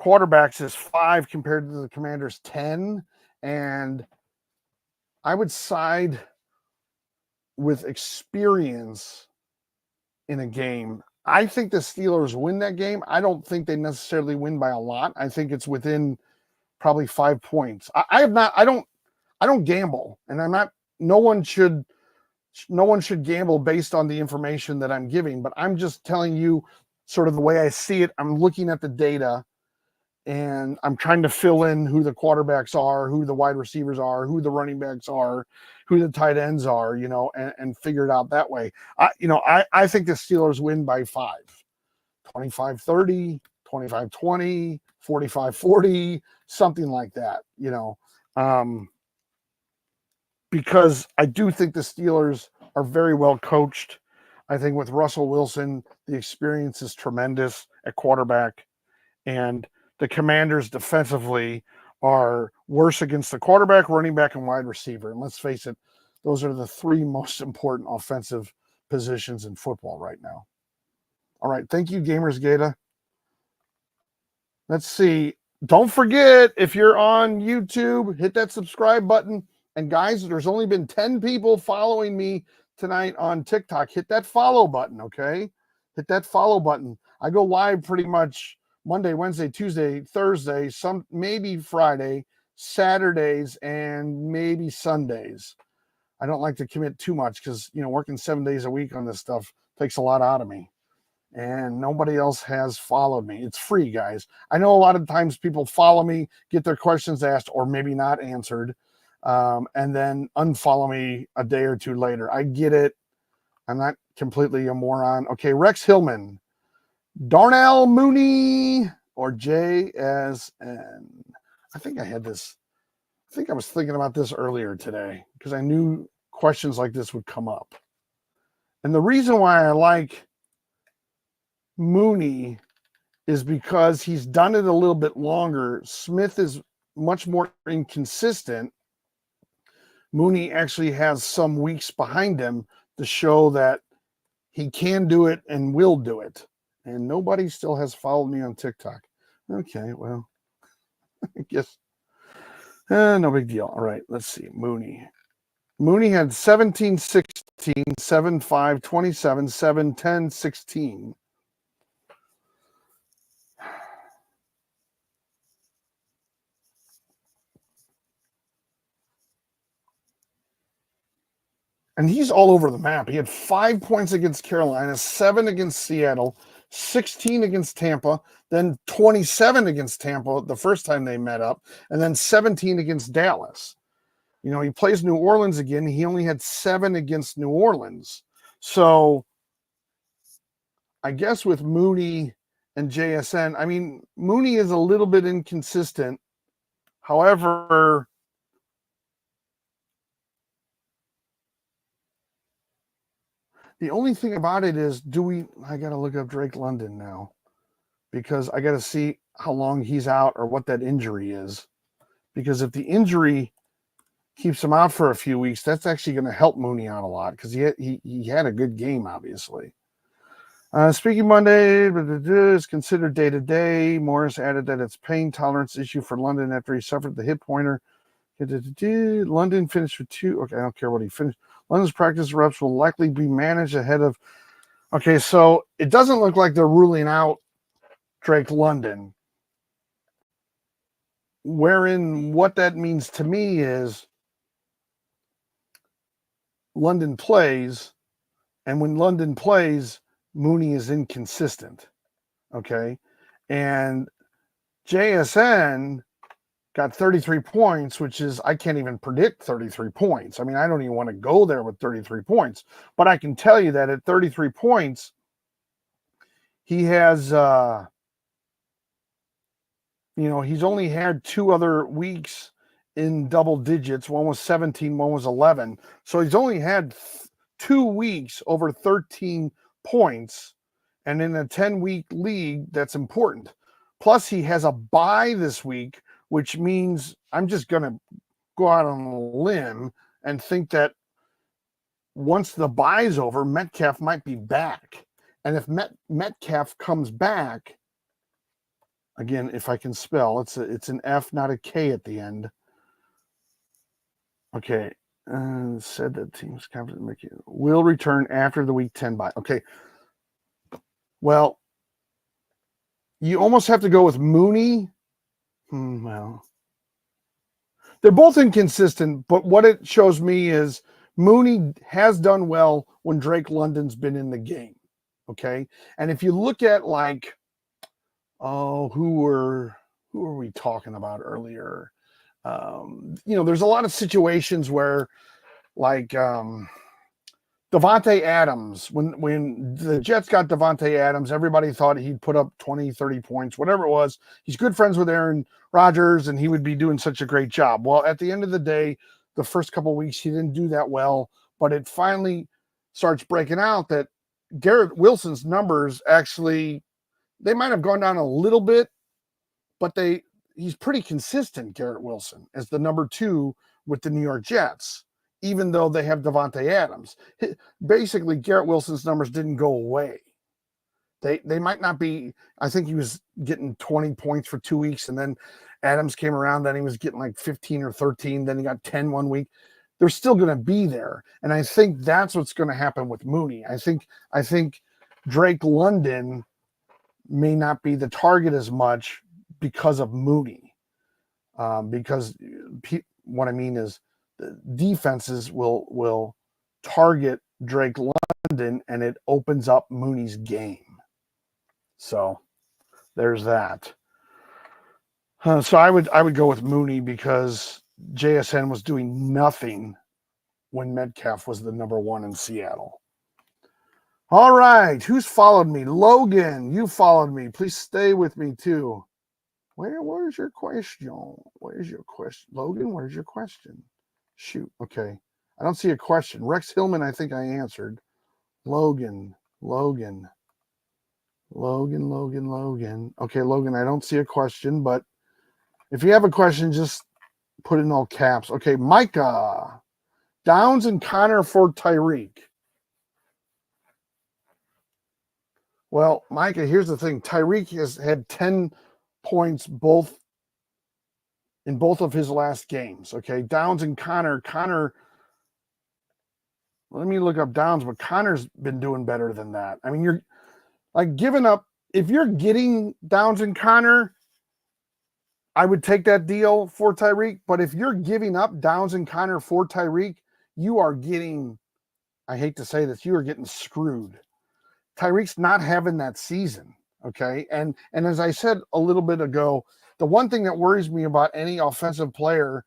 quarterbacks is 5 compared to the Commanders' 10. And I would side with experience in a game. I think the Steelers win that game. I don't think they necessarily win by a lot. I think it's within probably 5 points. I don't gamble, and I'm not. No one should gamble based on the information that I'm giving. But I'm just telling you, sort of the way I see it. I'm looking at the data, and I'm trying to fill in who the quarterbacks are, who the wide receivers are, who the running backs are, who the tight ends are, and figure it out that way. I think the Steelers win by 5, 25-30, 25-20, 45-40, something like that, because I do think the Steelers are very well coached. I think with Russell Wilson, the experience is tremendous at quarterback, and the Commanders defensively are worse against the quarterback, running back, and wide receiver. And let's face it, those are the 3 most important offensive positions in football right now. All right. Thank you, Gamersgata. Let's see. Don't forget, if you're on YouTube, hit that subscribe button. And guys, there's only been 10 people following me tonight on TikTok. Hit that follow button, okay? Hit that follow button. I go live pretty much Monday, Wednesday, Tuesday, Thursday, some maybe Friday, Saturdays, and maybe Sundays. I don't like to commit too much because, working 7 days a week on this stuff takes a lot out of me. And nobody else has followed me. It's free, guys. I know a lot of times people follow me, get their questions asked or maybe not answered, and then unfollow me a day or two later. I get it. I'm not completely a moron. Okay, Rex Hillman, Darnell Mooney, or JSN. I think I had this. I think I was thinking about this earlier today because I knew questions like this would come up. And the reason why I like Mooney is because he's done it a little bit longer. Smith is much more inconsistent. Mooney actually has some weeks behind him to show that he can do it and will do it. And nobody still has followed me on TikTok. Okay, well, I guess no big deal. All right, let's see. Mooney had 17-16, 7-5, 27, 7, 10, 16. And he's all over the map. He had 5 points against Carolina, 7 against Seattle, 16 against Tampa, then 27 against Tampa the first time they met up, and then 17 against Dallas. He plays New Orleans again. He only had 7 against New Orleans. So I guess with Mooney and JSN, I mean, Mooney is a little bit inconsistent. However, the only thing about it is, I got to look up Drake London now because I got to see how long he's out or what that injury is. Because if the injury keeps him out for a few weeks, that's actually going to help Mooney out a lot because he had a good game, obviously. Speaking Monday is considered day-to-day. Morris added that it's pain tolerance issue for London after he suffered the hip pointer. London finished with 2. Okay, I don't care what he finished. London's practice reps will likely be managed ahead of. Okay, so it doesn't look like they're ruling out Drake London. Wherein what that means to me is London plays, and when London plays, Mooney is inconsistent. Okay, and JSN got 33 points, which is, I can't even predict 33 points. I mean, I don't even want to go there with 33 points, but I can tell you that at 33 points, he has, he's only had 2 other weeks in double digits. One was 17, one was 11. So he's only had 2 weeks over 13 points. And in a 10-week league, that's important. Plus, he has a bye this week, which means I'm just going to go out on a limb and think that once the bye's over, Metcalf might be back. And if Metcalf comes back, again, if I can spell, it's an F, not a K at the end. Okay. Said that team's confident will return after the week 10 bye. Okay. Well, you almost have to go with Mooney. Well, they're both inconsistent, but what it shows me is Mooney has done well when Drake London's been in the game. Okay. And if you look at who were we talking about earlier? There's a lot of situations where Davante Adams, when the Jets got Davante Adams, everybody thought he'd put up 20, 30 points, whatever it was. He's good friends with Aaron Rodgers, and he would be doing such a great job. Well, at the end of the day, the first couple of weeks, he didn't do that well, but it finally starts breaking out that Garrett Wilson's numbers actually, they might have gone down a little bit, but he's pretty consistent, Garrett Wilson, as the number 2 with the New York Jets, even though they have Davante Adams. Basically, Garrett Wilson's numbers didn't go away. They might not be, I think he was getting 20 points for 2 weeks, and then Adams came around, then he was getting like 15 or 13, then he got 10 one week. They're still going to be there. And I think that's what's going to happen with Mooney. I think Drake London may not be the target as much because of Mooney. Because what I mean is the defenses will target Drake London, and it opens up Mooney's game. So there's that. So I would go with Mooney because JSN was doing nothing when Metcalf was the number 1 in Seattle. All right, who's followed me? Logan, you followed me. Please stay with me too. Where's your question? Where's your question? Logan, where's your question? Shoot, okay. I don't see a question. Rex Hillman, I think I answered. Logan. Okay, Logan, I don't see a question, but if you have a question, just put it in all caps. Okay, Micah. Downs and Connor for Tyreek. Well, Micah, here's the thing. Tyreek has had 10 points in both of his last games. Okay, Downs and Connor, let me look up Downs, but Connor's been doing better than that. I mean, you're like giving up. If you're getting Downs and Connor, I would take that deal for Tyreek. But if you're giving up Downs and Connor for Tyreek, you are getting, I hate to say this, you are getting screwed. Tyreek's not having that season. Okay. And as I said a little bit ago, the one thing that worries me about any offensive player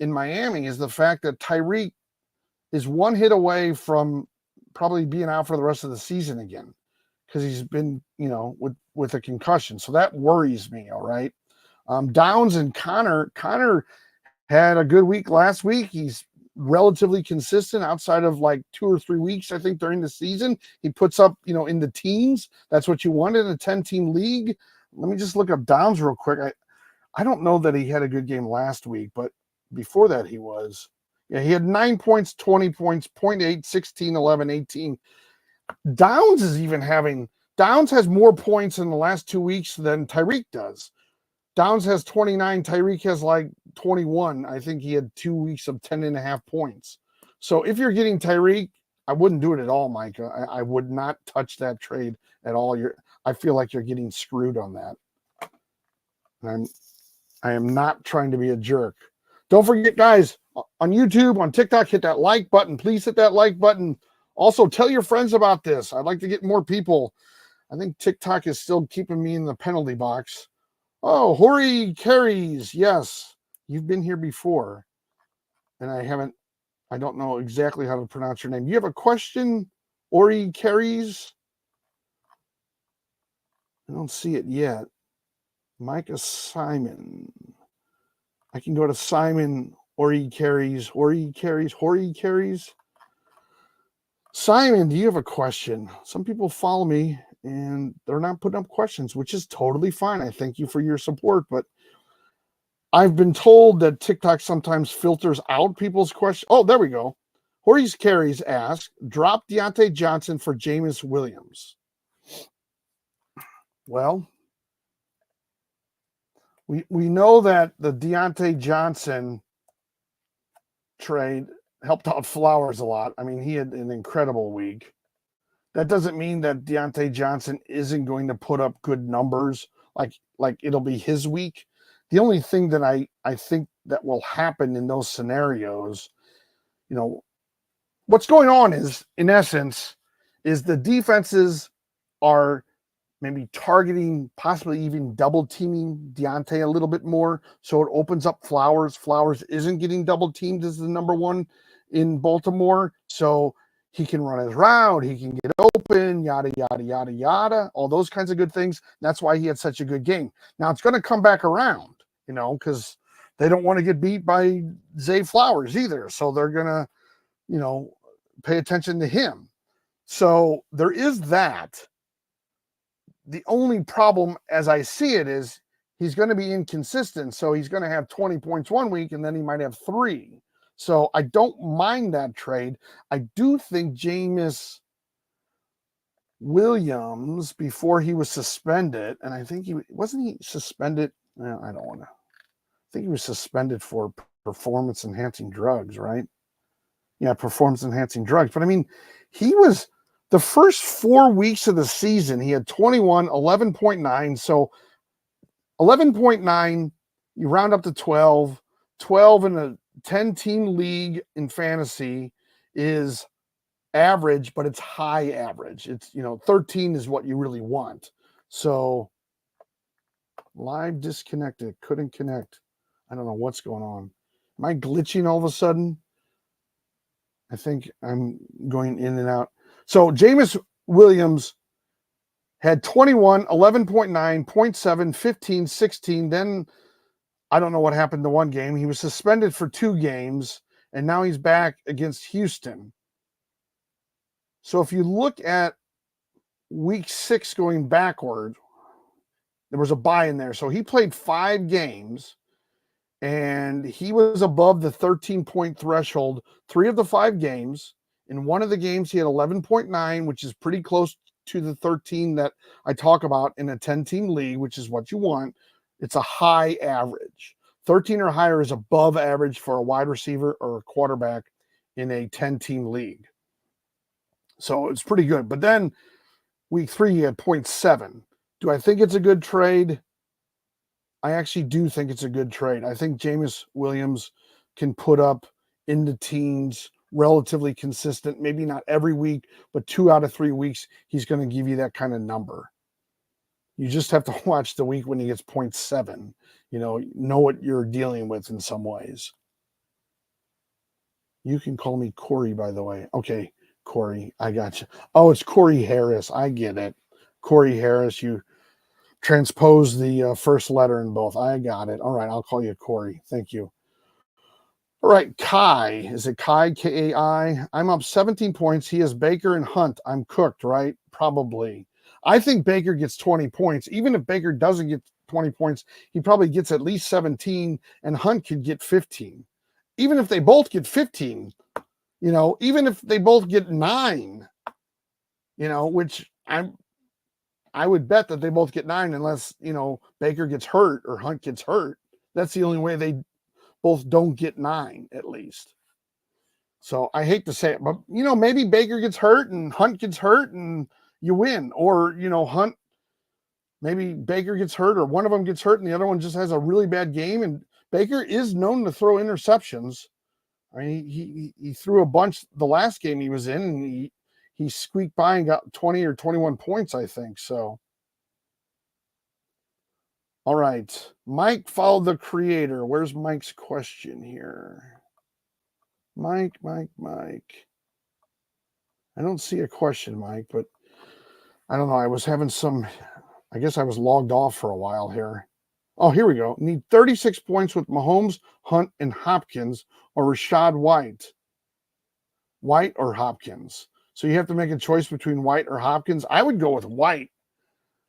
in Miami is the fact that Tyreek is one hit away from probably being out for the rest of the season again, because he's been, with a concussion. So that worries me. All right. Downs and Connor had a good week last week. He's relatively consistent outside of like 2 or 3 weeks, I think, during the season. He puts up, in the teens. That's what you want in a 10-team league. Let me just look up Downs real quick. I don't know that he had a good game last week, but before that he was. Yeah, he had 9 points, 20 points, 0.8, 16, 11, 18. Downs has more points in the last 2 weeks than Tyreek does. Downs has 29. Tyreek has like 21. I think he had 2 weeks of 10.5 points. So if you're getting Tyreek, I wouldn't do it at all, Micah. I would not touch that trade at all. I feel like you're getting screwed on that. And I am not trying to be a jerk. Don't forget, guys, on YouTube, on TikTok, hit that like button. Please hit that like button. Also, tell your friends about this. I'd like to get more people. I think TikTok is still keeping me in the penalty box. Oh, Hori carries. Yes. You've been here before, and I don't know exactly how to pronounce your name. Do you have a question, Ori Carries? I don't see it yet. Micah Simon. I can go to Simon, Ori Carries. Simon, do you have a question? Some people follow me and they're not putting up questions, which is totally fine. I thank you for your support, but I've been told that TikTok sometimes filters out people's questions. Oh, there we go. Horace Carries asked, drop Deontay Johnson for Jameis Williams. Well, we know that the Deontay Johnson trade helped out Flowers a lot. I mean, he had an incredible week. That doesn't mean that Deontay Johnson isn't going to put up good numbers, like it'll be his week. The only thing that I think that will happen in those scenarios, what's going on is, in essence, is the defenses are maybe targeting, possibly even double teaming Deontay a little bit more. So it opens up Flowers. Flowers isn't getting double teamed as the number one in Baltimore. So he can run his route. He can get open, yada, yada, yada, yada, all those kinds of good things. That's why he had such a good game. Now it's going to come back around, because they don't want to get beat by Zay Flowers either. So they're going to, pay attention to him. So there is that. The only problem, as I see it, is he's going to be inconsistent. So he's going to have 20 points one week, and then he might have 3. So I don't mind that trade. I do think Jameis Williams, before he was suspended, and I think he suspended. Well, I don't want to. I think he was suspended for performance-enhancing drugs, right? Yeah, performance-enhancing drugs. But I mean, he was. The first 4 weeks of the season, he had 21, 11.9. So 11.9, you round up to 12. 12 in a 10-team league in fantasy is average, but it's high average. It's, 13 is what you really want. So live disconnected, couldn't connect. I don't know what's going on. Am I glitching all of a sudden? I think I'm going in and out. So Jameis Williams had 21, 11.9, 0.7, 15, 16. Then I don't know what happened to one game. He was suspended for 2 games, and now he's back against Houston. So if you look at week 6 going backward, there was a bye in there. So he played 5 games, and he was above the 13-point threshold 3 of the 5 games. In one of the games, he had 11.9, which is pretty close to the 13 that I talk about in a 10-team league, which is what you want. It's a high average. 13 or higher is above average for a wide receiver or a quarterback in a 10-team league. So it's pretty good. But then week 3, he had 0.7. Do I think it's a good trade? I actually do think it's a good trade. I think Jameis Williams can put up in the teens, relatively consistent, maybe not every week, but 2 out of 3 weeks, he's going to give you that kind of number. You just have to watch the week when he gets 0.7, know what you're dealing with in some ways. You can call me Corey, by the way. Okay, Corey, I got you. Oh, it's Corey Harris. I get it. Corey Harris, you transpose the first letter in both. I got it. All right, I'll call you Corey. Thank you. All right, Kai. Is it Kai? Kai? I'm up 17 points. He has Baker and Hunt. I'm cooked, right? Probably. I think Baker gets 20 points. Even if Baker doesn't get 20 points, he probably gets at least 17, and Hunt could get 15. Even if they both get 15, even if they both get 9, which I would bet that they both get 9 unless, Baker gets hurt or Hunt gets hurt. That's the only way they both don't get 9, at least. So I hate to say it, but, maybe Baker gets hurt and Hunt gets hurt and you win. Or, Hunt, maybe Baker gets hurt or one of them gets hurt and the other one just has a really bad game. And Baker is known to throw interceptions. I mean, he threw a bunch the last game he was in, and he squeaked by and got 20 or 21 points, I think. So All right. Mike, follow the creator. Where's Mike's question here? Mike. I don't see a question, Mike, but I don't know. I was having I guess I was logged off for a while here. Oh, here we go. Need 36 points with Mahomes, Hunt, and Hopkins, or Rachaad White. White or Hopkins. So you have to make a choice between White or Hopkins. I would go with White.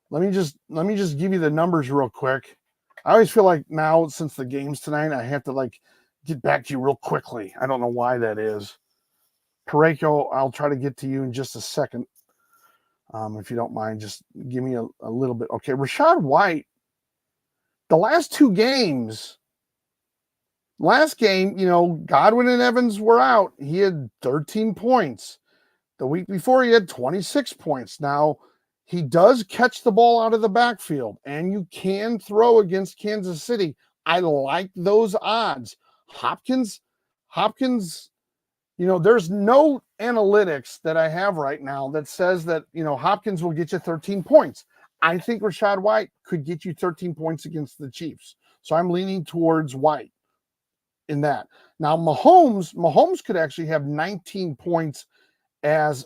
Let me just give you the numbers real quick. I always feel like now, since the game's tonight, I have to get back to you real quickly. I don't know why that is. Pareko, I'll try to get to you in just a second. If you don't mind, just give me a little bit. Okay, Rachaad White, the last two games, last game, Godwin and Evans were out. He had 13 points. The week before, he had 26 points. Now, he does catch the ball out of the backfield, and you can throw against Kansas City. I like those odds. Hopkins, there's no analytics that I have right now that says that, Hopkins will get you 13 points. I think Rachaad White could get you 13 points against the Chiefs. So I'm leaning towards White in that. Now, Mahomes could actually have 19 points as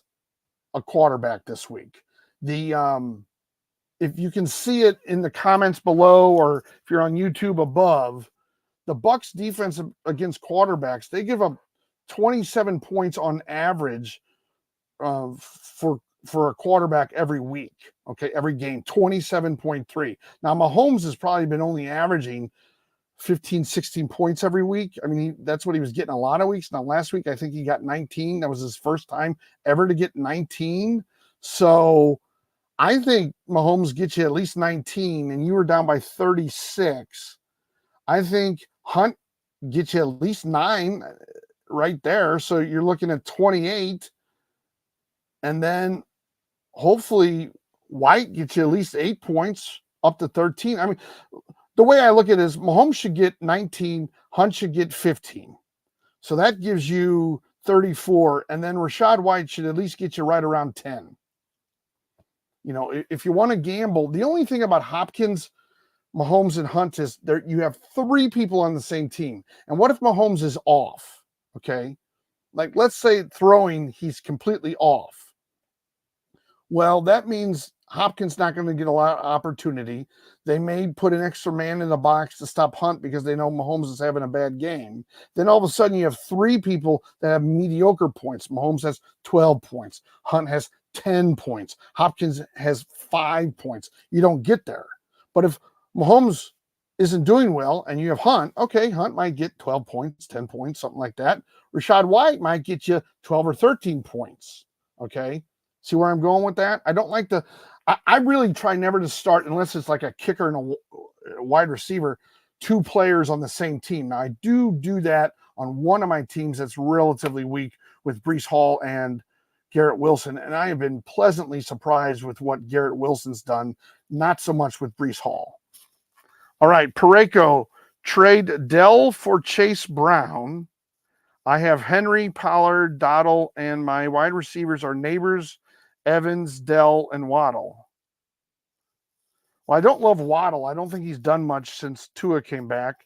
a quarterback this week. If you can see it in the comments below, or if you're on YouTube above, the Bucs defense against quarterbacks, they give up 27 points on average for a quarterback every week. Okay, every game, 27.3. Now, Mahomes has probably been only averaging 15, 16 points every week. I mean, that's what he was getting a lot of weeks. Now, last week, I think he got 19. That was his first time ever to get 19. So I think Mahomes gets you at least 19, and you were down by 36. I think Hunt gets you at least 9 right there. So you're looking at 28. And then hopefully White gets you at least 8 points up to 13. I mean, the way I look at it is Mahomes should get 19, Hunt should get 15. So that gives you 34. And then Rachaad White should at least get you right around 10. If you want to gamble, the only thing about Hopkins, Mahomes, and Hunt is there you have 3 people on the same team. And what if Mahomes is off? Okay. Like, let's say throwing, he's completely off. Well, that means Hopkins not going to get a lot of opportunity. They may put an extra man in the box to stop Hunt because they know Mahomes is having a bad game. Then all of a sudden you have 3 people that have mediocre points. Mahomes has 12 points. Hunt has 10 points. Hopkins has 5 points. You don't get there. But if Mahomes isn't doing well and you have Hunt, okay, Hunt might get 12 points, 10 points, something like that. Rachaad White might get you 12 or 13 points. Okay. See where I'm going with that? I don't like I really try never to start, unless it's like a kicker and a wide receiver, 2 players on the same team. Now, I do that on one of my teams that's relatively weak with Breece Hall and Garrett Wilson. And I have been pleasantly surprised with what Garrett Wilson's done, not so much with Breece Hall. All right, Pareko, trade Dell for Chase Brown. I have Henry, Pollard, Dottle, and my wide receivers are Neighbors, Evans, Dell, and Waddle. Well, I don't love Waddle. I don't think he's done much since Tua came back.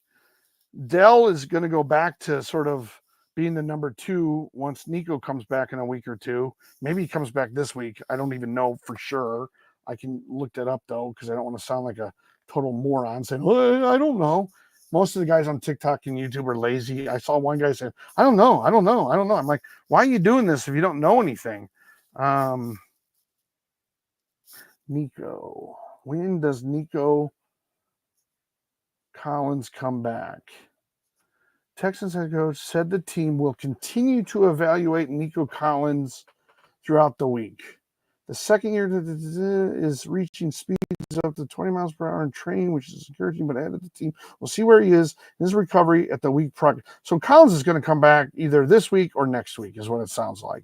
Dell is going to go back to sort of being the number 2 once Nico comes back in a week or 2. Maybe he comes back this week. I don't even know for sure. I can look that up, though, because I don't want to sound like a total moron saying, well, I don't know. Most of the guys on TikTok and YouTube are lazy. I saw one guy say, I don't know. I'm like, why are you doing this if you don't know anything? Nico. When does Nico Collins come back? Texans head coach said the team will continue to evaluate Nico Collins throughout the week. The second year is reaching speeds up to 20 miles per hour in training, which is encouraging, but added the team. We'll see where he is in his recovery at the week progress. So Collins is going to come back either this week or next week, is what it sounds like.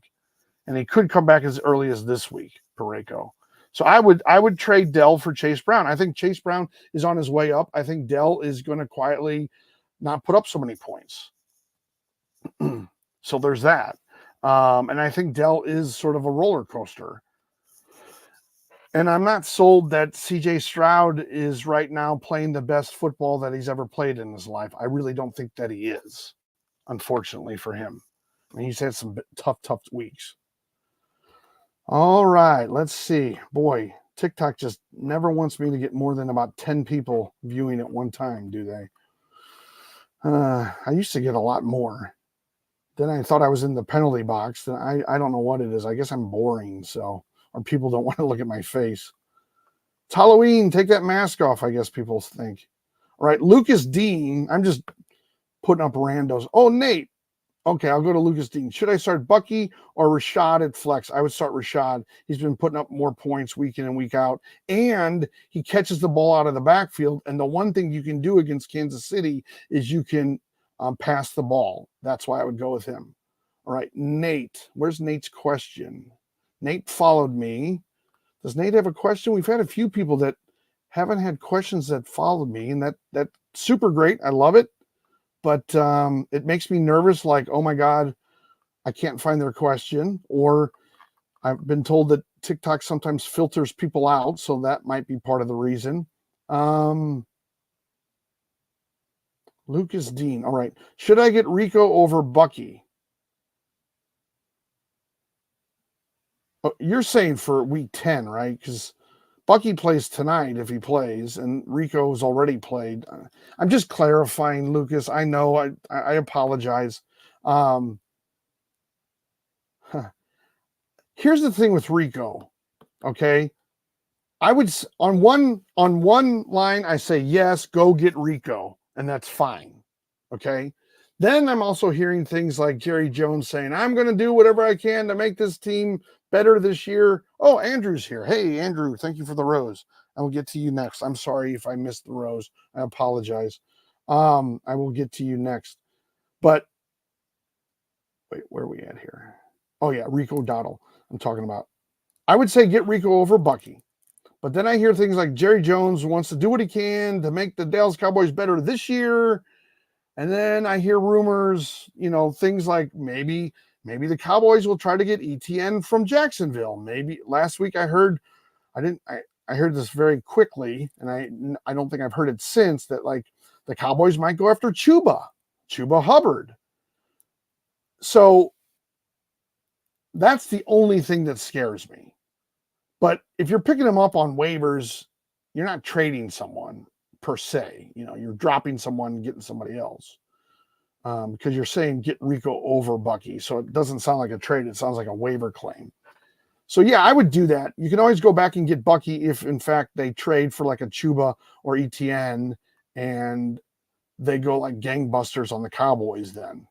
And he could come back as early as this week, Pareko. So I would trade Dell for Chase Brown. I think Chase Brown is on his way up. I think Dell is going to quietly not put up so many points. So there's that. And I think Dell is sort of a roller coaster. And I'm not sold that CJ Stroud is right now playing the best football that he's ever played in his life. I really don't think that he is, unfortunately for him. I mean, he's had some tough weeks. All right, let's see. Boy, TikTok just never wants me to get more than about 10 people viewing at one time, do they? I used to get a lot more. Then I thought I was in the penalty box. Then I don't know what it is. I guess I'm boring, so, or people don't want to look at my face. It's Halloween. Take that mask off, I guess people think. All right, Lucas Dean. I'm just putting up randos. Oh, Nate. Okay, I'll go to Lucas Dean. Should I start Bucky or Rashad at flex? I would start Rashad. He's been putting up more points week in and week out, and he catches the ball out of the backfield. And the one thing you can do against Kansas City is you can pass the ball. That's why I would go with him. All right, Nate. Where's Nate's question? Nate followed me. Does Nate have a question? We've had a few people that haven't had questions that followed me, and that's super great. I love it. But it makes me nervous, like, oh my God, I can't find their question. Or I've been told that TikTok sometimes filters people out, so that might be part of the reason. Lucas Dean. All right. Should I get Rico over Bucky? Oh, you're saying for week 10, right? Because Bucky plays tonight if he plays, and Rico's already played. I'm just clarifying, Lucas. I know. I apologize. Here's the thing with Rico. Okay, I would on one line I say yes, go get Rico, and that's fine. Okay. Then I'm also hearing things like Jerry Jones saying, I'm going to do whatever I can to make this team better this year. Oh, Andrew's here. Hey, Andrew, thank you for the rose. I will get to you next. I'm sorry if I missed the rose. I apologize. I will get to you next. But wait, where are we at here? Oh, yeah, Rico Dowdle. I'm talking about. I would say get Rico over Bucky. But then I hear things like Jerry Jones wants to do what he can to make the Dallas Cowboys better this year. And then I hear rumors, things like maybe the Cowboys will try to get ETN from Jacksonville. Maybe last week I heard this very quickly, and I don't think I've heard it since, that like the Cowboys might go after Chuba Hubbard. So that's the only thing that scares me. But if you're picking them up on waivers, you're not trading someone per se. You're dropping someone and getting somebody else. Because you're saying get Rico over Bucky. So it doesn't sound like a trade. It sounds like a waiver claim. So yeah, I would do that. You can always go back and get Bucky if in fact they trade for like a Chuba or ETN and they go like gangbusters on the Cowboys then.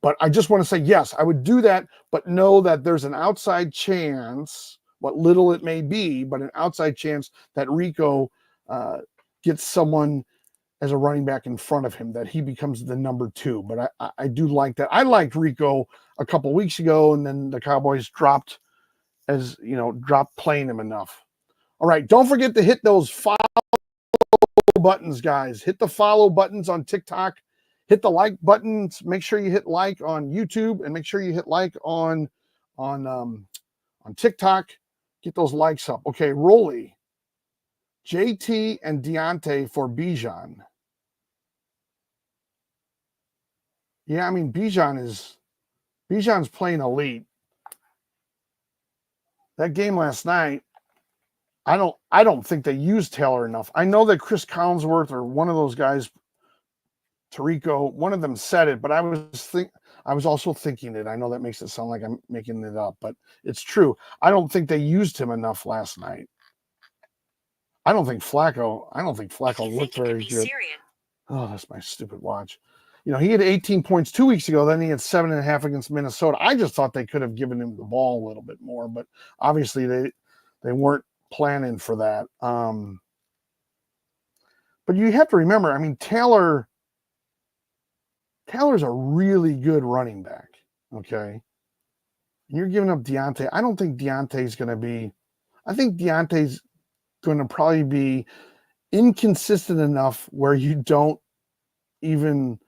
But I just want to say, yes, I would do that, but know that there's an outside chance, what little it may be, but an outside chance that Rico gets someone as a running back in front of him, that he becomes the number 2. But I do like that. I liked Rico a couple weeks ago, and then the Cowboys dropped playing him enough. All right, don't forget to hit those follow buttons, guys. Hit the follow buttons on TikTok. Hit the like buttons. Make sure you hit like on YouTube, and make sure you hit like on TikTok. Get those likes up. Okay, Rolly, JT, and Deontay for Bijan. Yeah, I mean Bijan's playing elite. That game last night, I don't think they used Taylor enough. I know that Chris Collinsworth or one of those guys, Tarico, one of them said it, but I was also thinking it. I know that makes it sound like I'm making it up, but it's true. I don't think they used him enough last night. I don't think Flacco looked very good. Serious? Oh, that's my stupid watch. He had 18 points 2 weeks ago. Then he had 7.5 against Minnesota. I just thought they could have given him the ball a little bit more, but obviously they weren't planning for that. But you have to remember, I mean, Taylor's a really good running back. Okay. And you're giving up Deontay. I don't think Deontay's going to be. I think Deontay's going to probably be inconsistent enough where you don't even.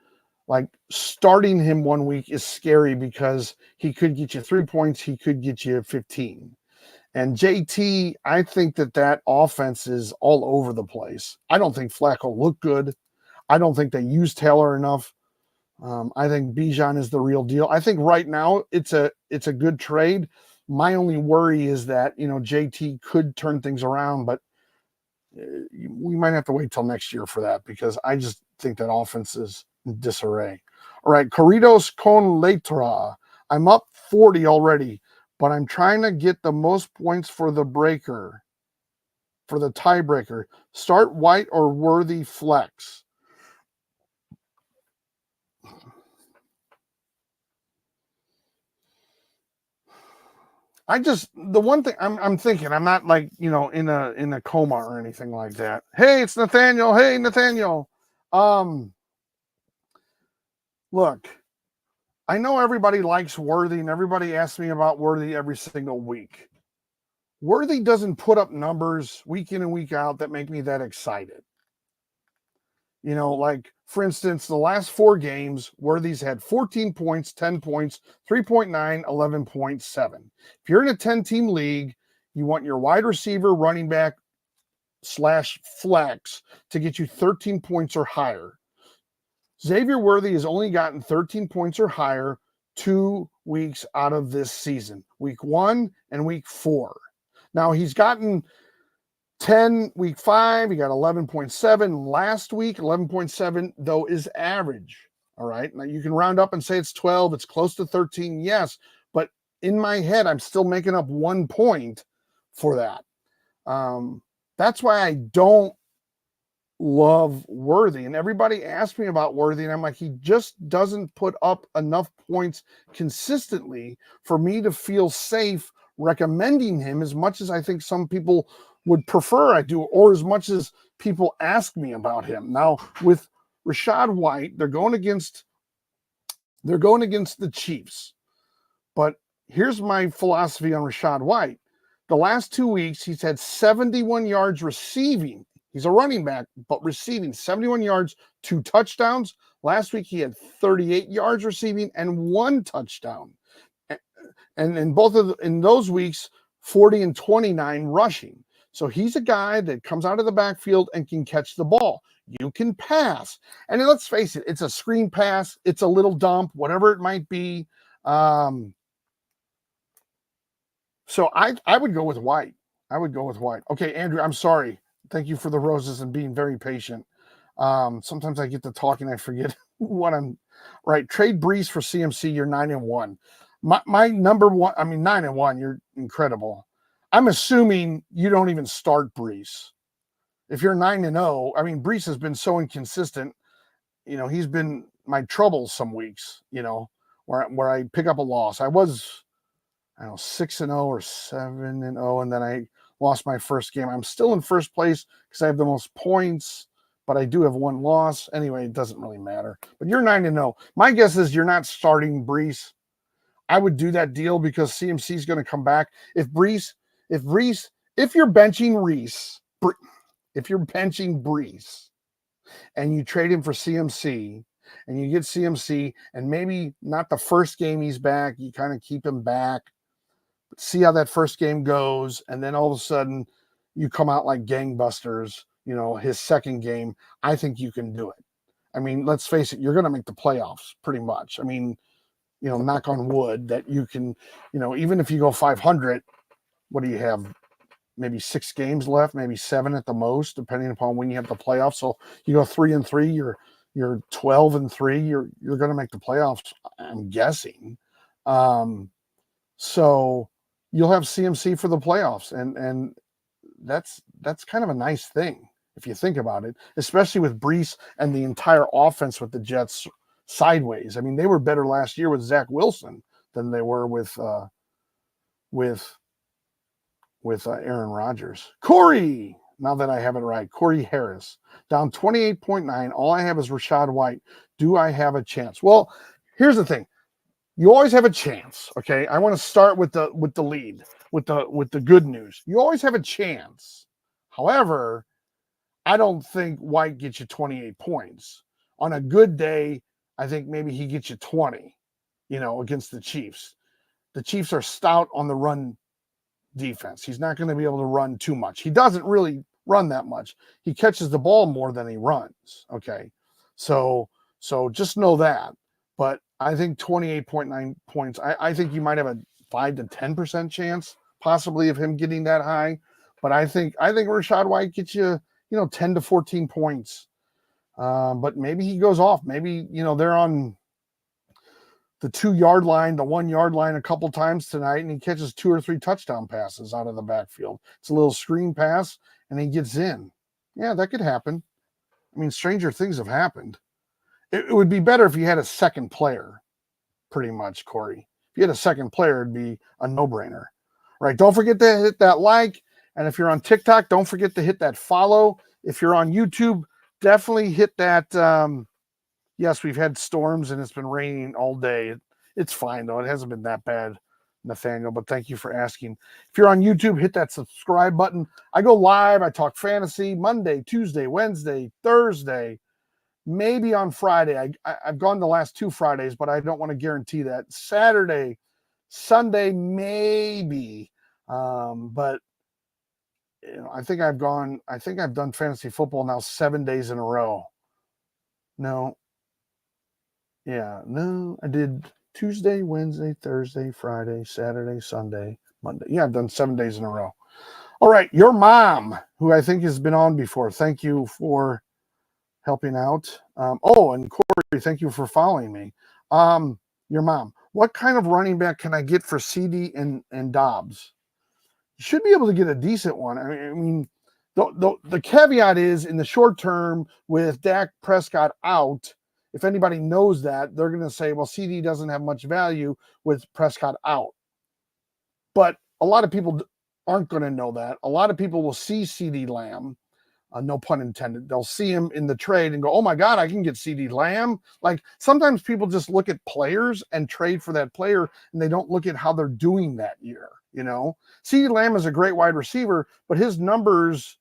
Like starting him 1 week is scary because he could get you 3 points. He could get you 15. And JT, I think that offense is all over the place. I don't think Flacco looked good. I don't think they used Taylor enough. I think Bijan is the real deal. I think right now it's a good trade. My only worry is that JT could turn things around, but we might have to wait till next year for that because I just think that offense is in disarray. All right, Corridos con Letra. I'm up 40 already, but I'm trying to get the most points for the tiebreaker. Start White or Worthy flex. The one thing I'm thinking, I'm not like, in a coma or anything like that. Hey, it's Nathaniel. Hey, Nathaniel. Look, I know everybody likes Worthy and everybody asks me about Worthy every single week. Worthy doesn't put up numbers week in and week out that make me that excited. Like, for instance, the last 4 games, Worthy's had 14 points, 10 points, 3.9, 11.7. If you're in a 10-team league, you want your wide receiver, running back / flex to get you 13 points or higher. Xavier Worthy has only gotten 13 points or higher 2 weeks out of this season, week 1 and week 4. Now, he's gotten 10 week 5, he got 11.7 last week. 11.7 though is average. All right, now you can round up and say it's 12, it's close to 13, yes, but in my head I'm still making up 1 point for that. That's why I don't love Worthy. And everybody asked me about Worthy, and I'm like, he just doesn't put up enough points consistently for me to feel safe recommending him as much as I think some people would prefer I do, or as much as people ask me about him. Now, with Rachaad White, they're going against the Chiefs. But here's my philosophy on Rachaad White. The last 2 weeks, he's had 71 yards receiving. He's a running back, but receiving 71 yards, 2 touchdowns. Last week, he had 38 yards receiving and 1 touchdown. And in those weeks, 40 and 29 rushing. So he's a guy that comes out of the backfield and can catch the ball. You can pass. And then let's face it, it's a screen pass. It's a little dump, whatever it might be. So I would go with White. Okay, Andrew, I'm sorry. Thank you for the roses and being very patient. Sometimes I get to talk and I forget what I'm right. Trade Brees for CMC. You're 9-1. My number one, 9-1. You're incredible. I'm assuming you don't even start Brees. If you're 9-0, Brees has been so inconsistent. He's been my trouble some weeks. Where I pick up a loss. I was 6-0 or 7-0, and then I lost my first game. I'm still in first place because I have the most points, but I do have 1 loss. Anyway, it doesn't really matter. But you're 9-0. My guess is you're not starting Brees. I would do that deal because CMC is going to come back. If you're benching Brees and you trade him for CMC and you get CMC and maybe not the first game he's back, you kind of keep him back, see how that first game goes, and then all of a sudden you come out like gangbusters, his second game, I think you can do it. Let's face it, you're going to make the playoffs pretty much. Knock on wood that you can, even if you go 500, what do you have? Maybe 6 games left, maybe 7 at the most, depending upon when you have the playoffs. So you go 3-3, you're 12-3, you're going to make the playoffs, I'm guessing. So you'll have CMC for the playoffs, and that's kind of a nice thing if you think about it, especially with Brees and the entire offense with the Jets sideways. They were better last year with Zach Wilson than they were with Aaron Rodgers. Corey, now that I have it right, Corey Harris, down 28.9. All I have is Rachaad White. Do I have a chance? Well, here's the thing. You always have a chance, okay? I want to start with the lead, with the good news. You always have a chance. However, I don't think White gets you 28 points. On a good day, I think maybe he gets you 20, against the Chiefs. The Chiefs are stout on the run defense. He's not going to be able to run too much. He doesn't really run that much. He catches the ball more than he runs. Okay. So just know that. But I think 28.9 points, I think you might have a 5 to 10% chance possibly of him getting that high. But I think Rachaad White gets you, 10 to 14 points. But maybe he goes off. Maybe, they're on the 2-yard line, the 1-yard line a couple times tonight, and he catches 2 or 3 touchdown passes out of the backfield. It's a little screen pass, and he gets in. Yeah, that could happen. I mean, stranger things have happened. It would be better if you had a second player, pretty much, Corey. If you had a second player, it'd be a no-brainer. Right? Don't forget to hit that like, and if you're on TikTok, don't forget to hit that follow. If you're on YouTube, definitely hit that. Yes, we've had storms and it's been raining all day. It's fine, though. It hasn't been that bad, Nathaniel, but thank you for asking. If you're on YouTube, hit that subscribe button. I go live. I talk fantasy Monday, Tuesday, Wednesday, Thursday, maybe on Friday. I've gone the last 2 Fridays, but I don't want to guarantee that. Saturday, Sunday, maybe. But I think I've done fantasy football now 7 days in a row. No. Yeah, no, I did Tuesday, Wednesday, Thursday, Friday, Saturday, Sunday, Monday. Yeah, I've done 7 days in a row. All right, your mom, who I think has been on before, thank you for helping out. And Corey, thank you for following me. Your mom, what kind of running back can I get for CD and Dobbs? You should be able to get a decent one. I mean, the caveat is in the short term with Dak Prescott out. If anybody knows that, they're going to say, well, CD doesn't have much value with Prescott out. But a lot of people aren't going to know that. A lot of people will see CD Lamb, no pun intended. They'll see him in the trade and go, oh my God, I can get CD Lamb. Like sometimes people just look at players and trade for that player and they don't look at how they're doing that year. CD Lamb is a great wide receiver, but his numbers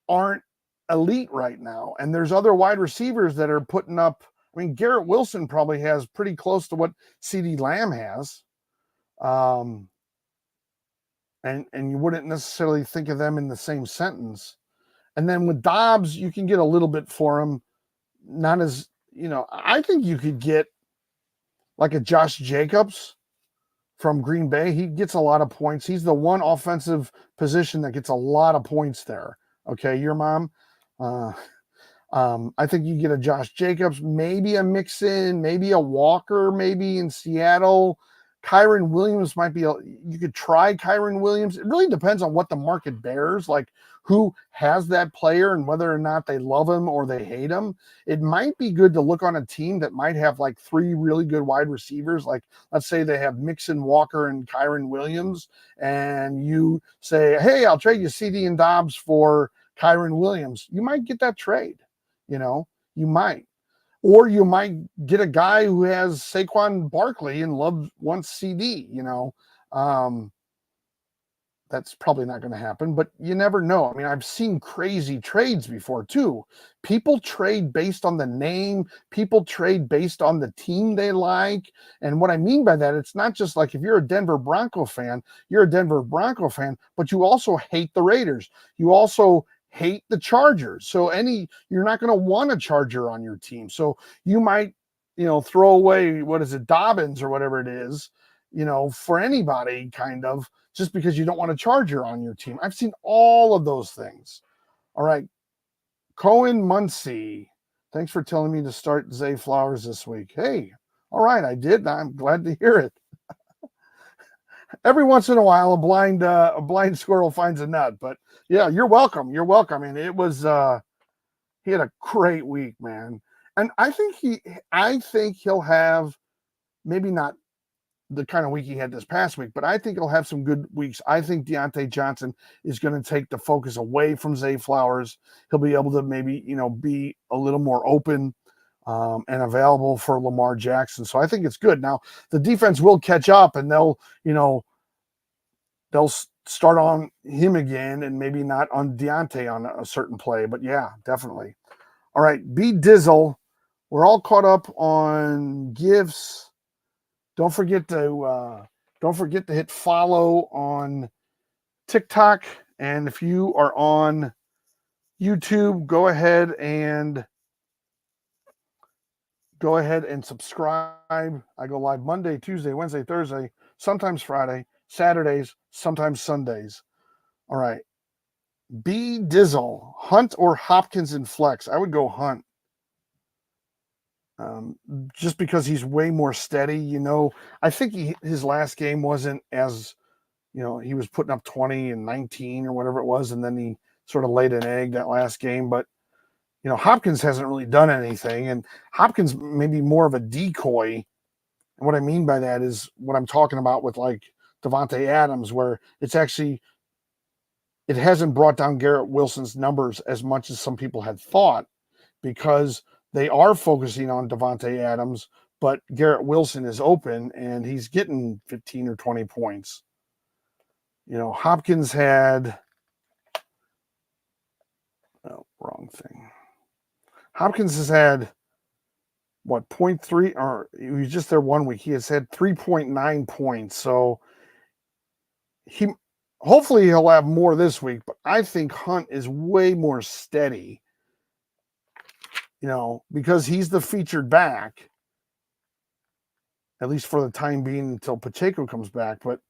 aren't elite right now. And there's other wide receivers that are putting up. I mean, Garrett Wilson probably has pretty close to what CD Lamb has. And you wouldn't necessarily think of them in the same sentence. And then with Dobbs, you can get a little bit for him. Not as, I think you could get like a Josh Jacobs from Green Bay. He gets a lot of points. He's the one offensive position that gets a lot of points there. Okay, your mom. I think you get a Josh Jacobs, maybe a Mixon, maybe a Walker, maybe in Seattle. Kyren Williams might be, you could try Kyren Williams. It really depends on what the market bears, like who has that player and whether or not they love him or they hate him. It might be good to look on a team that might have like 3 really good wide receivers. Like let's say they have Mixon, Walker, and Kyren Williams, and you say, hey, I'll trade you CD and Dobbs for Kyren Williams. You might get that trade, you might. Or you might get a guy who has Saquon Barkley and wants CD, That's probably not going to happen, but you never know. I mean, I've seen crazy trades before too. People trade based on the name. People trade based on the team they like. And what I mean by that, it's not just like if you're a Denver Bronco fan, you're a Denver Bronco fan, but you also hate the Raiders. You also hate the Chargers. So you're not going to want a Charger on your team. So you might, throw away, Dobbins or whatever it is, for anybody kind of, just because you don't want a Charger on your team. I've seen all of those things. All right. Cohen Muncie. Thanks for telling me to start Zay Flowers this week. Hey, all right. I did. I'm glad to hear it. Every once in a while, a blind squirrel finds a nut, but yeah, you're welcome. You're welcome. And it was, he had a great week, man. And I think he'll have maybe not the kind of week he had this past week, but I think he'll have some good weeks. I think Deontay Johnson is going to take the focus away from Zay Flowers. He'll be able to maybe, be a little more open and available for Lamar Jackson. So I think it's good. Now the defense will catch up and they'll start on him again and maybe not on Deontay on a certain play, but yeah, definitely. All right. B Dizzle. We're all caught up on gifts. Don't forget to Don't forget to hit follow on TikTok. And if you are on YouTube, go ahead and subscribe. I go live Monday, Tuesday, Wednesday, Thursday, sometimes Friday, Saturdays, sometimes Sundays. All right. B Dizzle, Hunt or Hopkins in flex? I would go Hunt. Just because he's way more steady. You know, I think his last game wasn't as, you know, he was putting up 20 and 19 or whatever it was, and then he sort of laid an egg that last game. But, you know, Hopkins hasn't really done anything, and Hopkins may be more of a decoy. And what I mean by that is what I'm talking about with like Davante Adams, where it's actually, it hasn't brought down Garrett Wilson's numbers as much as some people had thought, because they are focusing on Davante Adams, but Garrett Wilson is open and he's getting 15 or 20 points. You know, Hopkins had, oh, wrong thing. Hopkins has had, what, 0.3, or he was just there 1 week. He has had 3.9 points. So hopefully he'll have more this week, but I think Hunt is way more steady, you know, because he's the featured back, at least for the time being until Pacheco comes back. But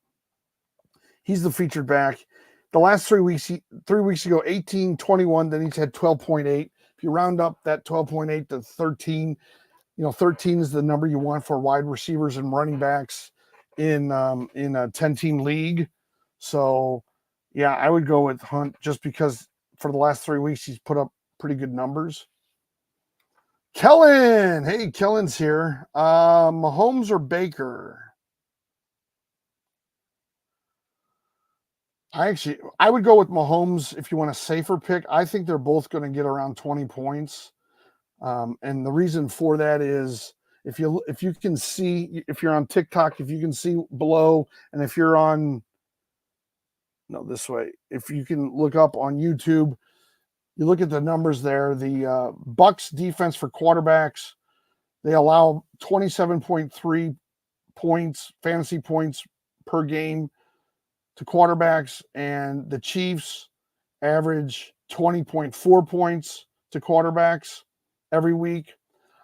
he's the featured back. The last 3 weeks, 3 weeks ago, 18, 21, then he's had 12.8. If you round up that 12.8 to 13, you know, 13 is the number you want for wide receivers and running backs in a 10-team league. So, yeah, I would go with Hunt just because for the last 3 weeks he's put up pretty good numbers. Kellen, hey, Kellen's here. Mahomes or Baker? I would go with Mahomes if you want a safer pick. I think they're both going to get around 20 points. And the reason for that is if you can see, if you're on TikTok, if you can see below, and if you're on, no, this way, if you can look up on YouTube, you look at the numbers there. The Bucks defense for quarterbacks, they allow 27.3 points, fantasy points per game to quarterbacks, and the Chiefs average 20.4 points to quarterbacks every week.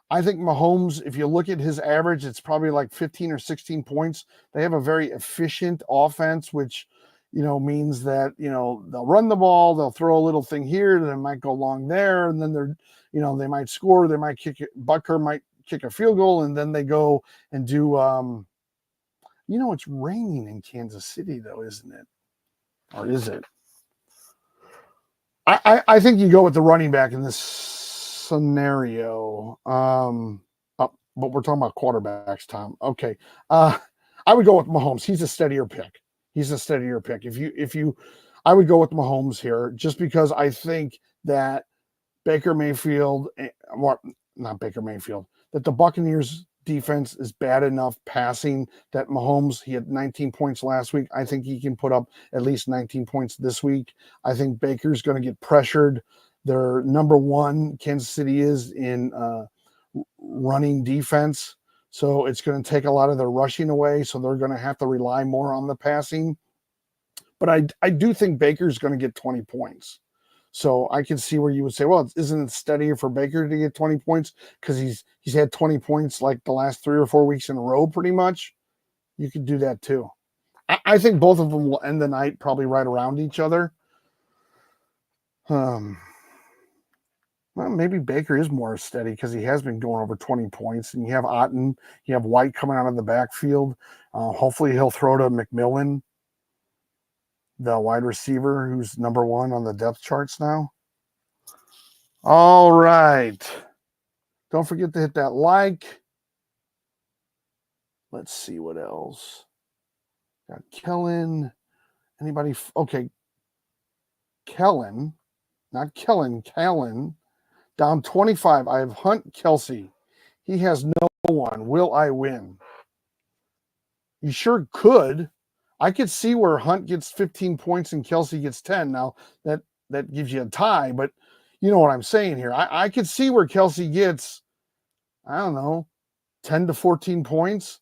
I think Mahomes, if you look at his average, it's probably like 15 or 16 points. They have a very efficient offense, which, you know, means that, you know, they'll run the ball, they'll throw a little thing here, then might go long there, and then they're, you know, they might score, they might kick it, Butker might kick a field goal, and then they go and do, you know, it's raining in Kansas City, though, isn't it? Or is it? I think you go with the running back in this scenario. But we're talking about quarterbacks, Tom. Okay. I would go with Mahomes. He's a steadier pick. I would go with Mahomes here just because I think that Baker Mayfield, well, not Baker Mayfield, that the Buccaneers defense is bad enough passing that Mahomes, he had 19 points last week. I think he can put up at least 19 points this week. I think Baker's going to get pressured. They're number one, Kansas City is, in running defense. So it's going to take a lot of their rushing away. So they're going to have to rely more on the passing. But I do think Baker's going to get 20 points. So I can see where you would say, well, isn't it steadier for Baker to get 20 points because he's had 20 points like the last 3 or 4 weeks in a row, pretty much. You could do that too. I think both of them will end the night probably right around each other. Well, maybe Baker is more steady because he has been going over 20 points. And you have Otten, you have White coming out of the backfield. Hopefully he'll throw to McMillan, the wide receiver who's number one on the depth charts now. All right. Don't forget to hit that like. Let's see what else. Got Kellen. Anybody? Okay. Kellen, not Kellen, Kellen. Down 25. I have Hunt Kelsey. He has no one. Will I win? You sure could. I could see where Hunt gets 15 points and Kelsey gets 10. Now, that gives you a tie, but you know what I'm saying here. I could see where Kelsey gets, I don't know, 10 to 14 points.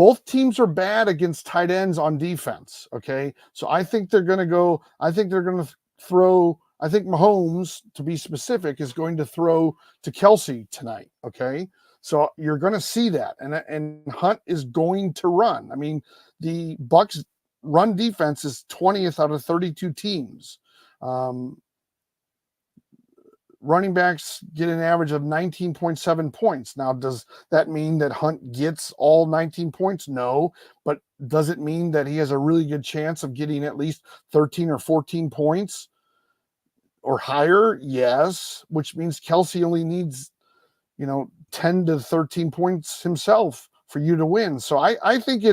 both teams are bad against tight ends on defense. Okay. So I think they're going to throw, I think Mahomes, to be specific, is going to throw to Kelsey tonight. Okay. So you're going to see that. And Hunt is going to run. I mean, the Bucs run defense is 20th out of 32 teams. Running backs get an average of 19.7 points. Now, does that mean that Hunt gets all 19 points? No. But does it mean that he has a really good chance of getting at least 13 or 14 points or higher? Yes. Which means Kelsey only needs, 10 to 13 points himself for you to win. So I think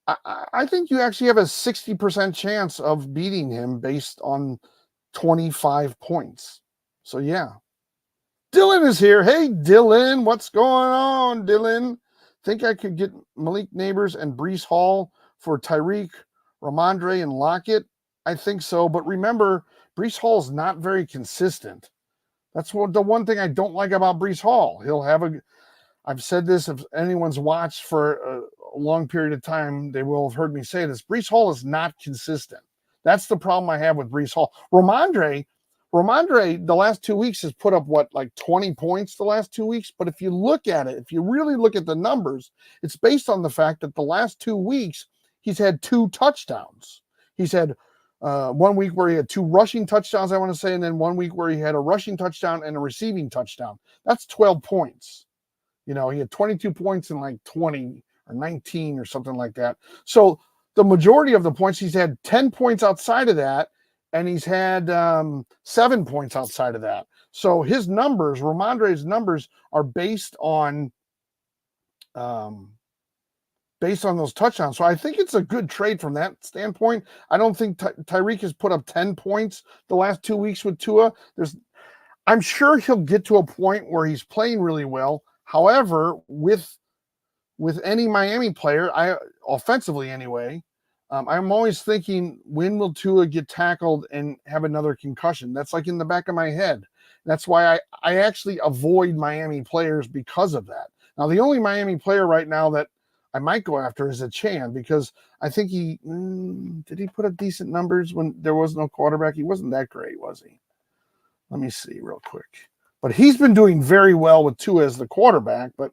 I think you actually have a 60% chance of beating him based on 25 points. So yeah. Dylan is here. Hey Dylan, what's going on, Dylan? Think I could get Malik Nabers and Breece Hall for Tyreek, Ramondre, and Lockett? I think so, but remember, Breece Hall is not very consistent. That's the one thing I don't like about Breece Hall. I've said this, if anyone's watched for a long period of time, they will have heard me say this. Breece Hall is not consistent. That's the problem I have with Breece Hall. Ramondre, the last 2 weeks has put up like 20 points the last 2 weeks. But if you look at it, if you really look at the numbers, it's based on the fact that the last 2 weeks he's had 2 touchdowns. He's had 1 week where he had 2 rushing touchdowns, I want to say, and then 1 week where he had a rushing touchdown and a receiving touchdown. That's 12 points. He had 22 points in like 20 or 19 or something like that. So the majority of the points, he's had 10 points outside of that, and he's had 7 points outside of that. So his numbers, Ramondre's numbers, are based on those touchdowns. So I think it's a good trade from that standpoint. I don't think Tyreek has put up 10 points the last 2 weeks with Tua. I'm sure he'll get to a point where he's playing really well. However, with any Miami player, offensively anyway, I'm always thinking, when will Tua get tackled and have another concussion? That's like in the back of my head. That's why I actually avoid Miami players because of that. Now, the only Miami player right now that I might go after is Achane, because I think did he put up decent numbers when there was no quarterback? He wasn't that great, was he? Let me see real quick. But he's been doing very well with Tua as the quarterback, but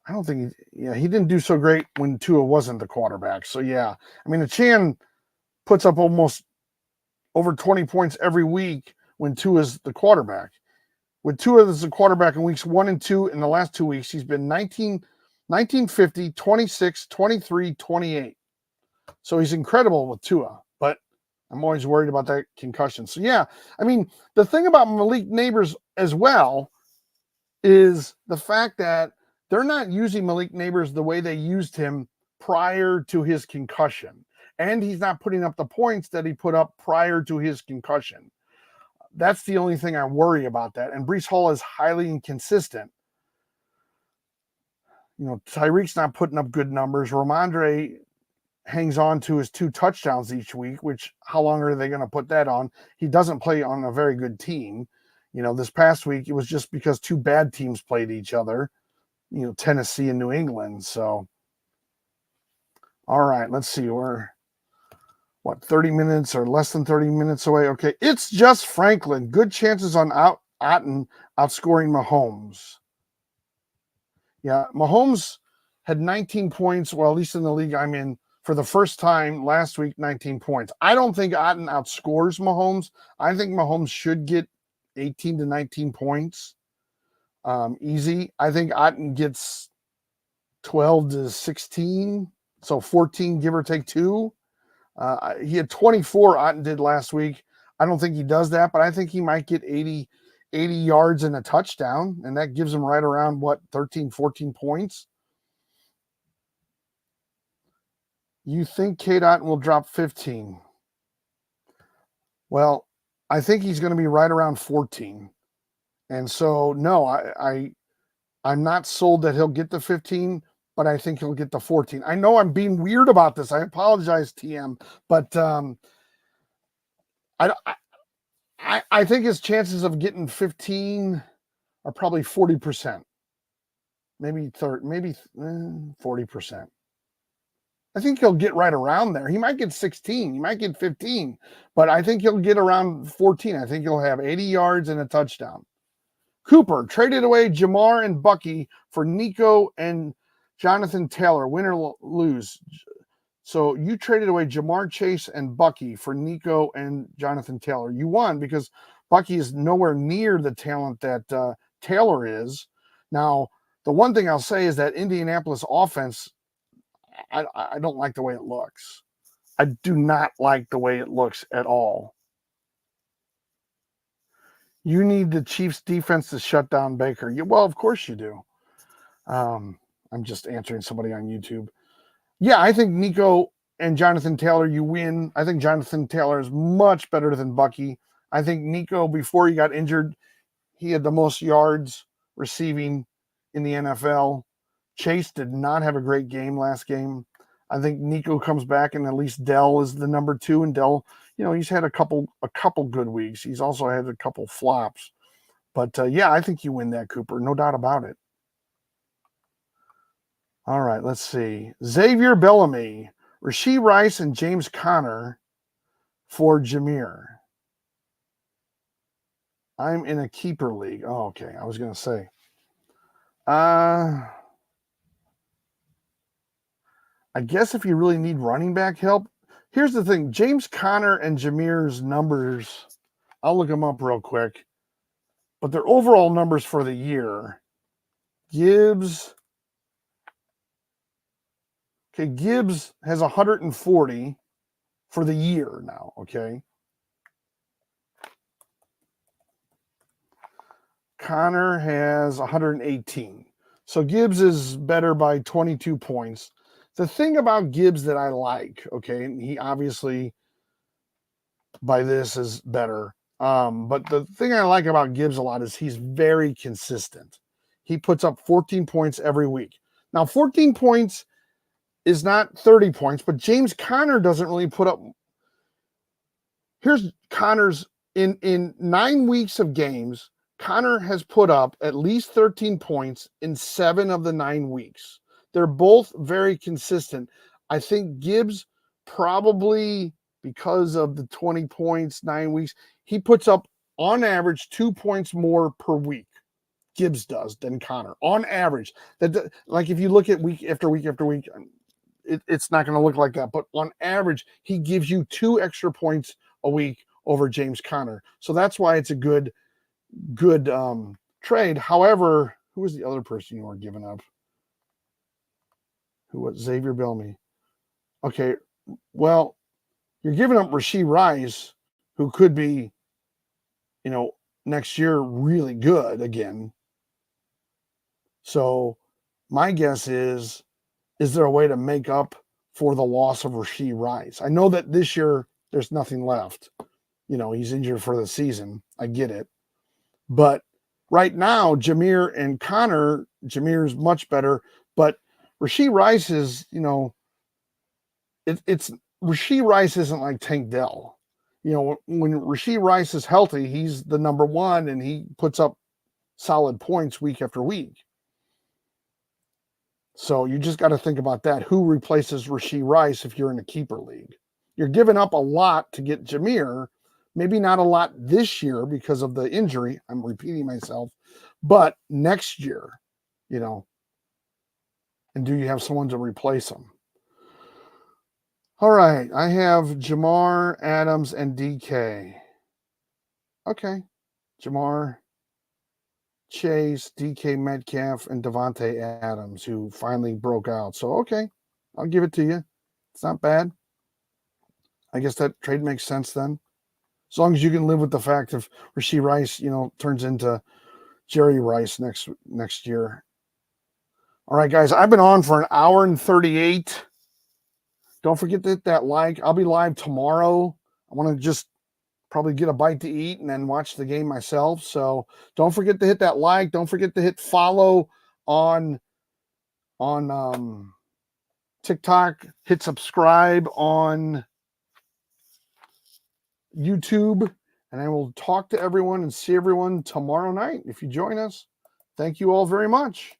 I don't think he didn't do so great when Tua wasn't the quarterback. So yeah, I mean, Achane puts up almost over 20 points every week when Tua is the quarterback. With Tua as the quarterback in weeks 1 and 2, in the last 2 weeks, he's been 19, 50, 26, 23, 28. So he's incredible with Tua, but I'm always worried about that concussion. So yeah, I mean, the thing about Malik Nabers as well is the fact that they're not using Malik Nabers the way they used him prior to his concussion. And he's not putting up the points that he put up prior to his concussion. That's the only thing I worry about that. And Breece Hall is highly inconsistent. Tyreek's not putting up good numbers. Ramondre hangs on to his 2 touchdowns each week, which how long are they going to put that on? He doesn't play on a very good team. This past week, it was just because 2 bad teams played each other, Tennessee and New England. So, all right, let's see. We're 30 minutes or less than 30 minutes away. Okay, it's just Franklin. Good chances on Otton outscoring Mahomes. Yeah, Mahomes had 19 points, well, at least in the league I'm in, for the first time last week, 19 points. I don't think Otton outscores Mahomes. I think Mahomes should get 18 to 19 points. Easy. I think Otton gets 12 to 16, so 14, give or take 2. He had 24, Otton did last week. I don't think he does that, but I think he might get 80 yards and a touchdown, and that gives him right around, 13, 14 points. You think Cade Otton will drop 15? Well, I think he's going to be right around 14. And so, no, I'm not sold that he'll get the 15, but I think he'll get the 14. I know I'm being weird about this. I apologize, TM, but I think his chances of getting 15 are probably 40%. maybe 40%. I think he'll get right around there. He might get 16, he might get 15, but I think he'll get around 14. I think he'll have 80 yards and a touchdown. Cooper traded away Jamar and Bucky for Nico and Jonathan Taylor. Win or lose. So you traded away Jamar Chase and Bucky for Nico and Jonathan Taylor. You won because Bucky is nowhere near the talent that Taylor is. Now, the one thing I'll say is that Indianapolis offense, I don't like the way it looks. I do not like the way it looks at all. You need the Chiefs defense to shut down Baker. Well, of course you do. I'm just answering somebody on YouTube. Yeah, I think Nico and Jonathan Taylor, you win. I think Jonathan Taylor is much better than Bucky. I think Nico, before he got injured, he had the most yards receiving in the NFL. Chase did not have a great game last game. I think Nico comes back, and at least Dell is the number 2. And Dell, he's had a couple good weeks. He's also had a couple flops. But yeah, I think you win that, Cooper. No doubt about it. All right, let's see. Xavier Bellamy, Rashee Rice, and James Conner for Jameer. I'm in a keeper league. Oh, okay. I was going to say. I guess if you really need running back help, here's the thing. James Conner and Jameer's numbers, I'll look them up real quick, but their overall numbers for the year, Gibbs has 140 for the year now, okay? Conner has 118. So Gibbs is better by 22 points. The thing about Gibbs that I like, okay, and he obviously by this is better. But the thing I like about Gibbs a lot is he's very consistent. He puts up 14 points every week. Now, 14 points is not 30 points, but James Conner doesn't really put up. Here's Conner's in 9 weeks of games. Conner has put up at least 13 points in 7 of the 9 weeks. They're both very consistent. I think Gibbs probably, because of the 20 points, 9 weeks, he puts up on average 2 points more per week. Gibbs does than Conner on average. That, like, if you look at week after week after week, it's not going to look like that. But on average, he gives you 2 extra points a week over James Conner. So that's why it's a good trade. However, who was the other person you were giving up? Who was Xavier Bellamy? Okay, well, you're giving up Rashee Rice, who could be, next year really good again. So my guess is there a way to make up for the loss of Rashee Rice? I know that this year there's nothing left. He's injured for the season. I get it. But right now, Jameer and Conner, Jameer's much better, but Rashee Rice is, it's Rashee Rice isn't like Tank Dell. When Rashee Rice is healthy, he's the number 1 and he puts up solid points week after week. So you just got to think about that. Who replaces Rashee Rice if you're in a keeper league? You're giving up a lot to get Jameer. Maybe not a lot this year because of the injury. I'm repeating myself. But next year, and do you have someone to replace him? All right. I have Jamar, Adams, and DK. Okay. Jamar, Chase, DK Metcalf, and Devontae Adams, who finally broke out. So, okay. I'll give it to you. It's not bad. I guess that trade makes sense then. As long as you can live with the fact of Rashee Rice, turns into Jerry Rice next year. All right, guys, I've been on for an hour and 38. Don't forget to hit that like. I'll be live tomorrow. I want to just probably get a bite to eat and then watch the game myself. So don't forget to hit that like. Don't forget to hit follow on TikTok. Hit subscribe on YouTube. And I will talk to everyone and see everyone tomorrow night if you join us. Thank you all very much.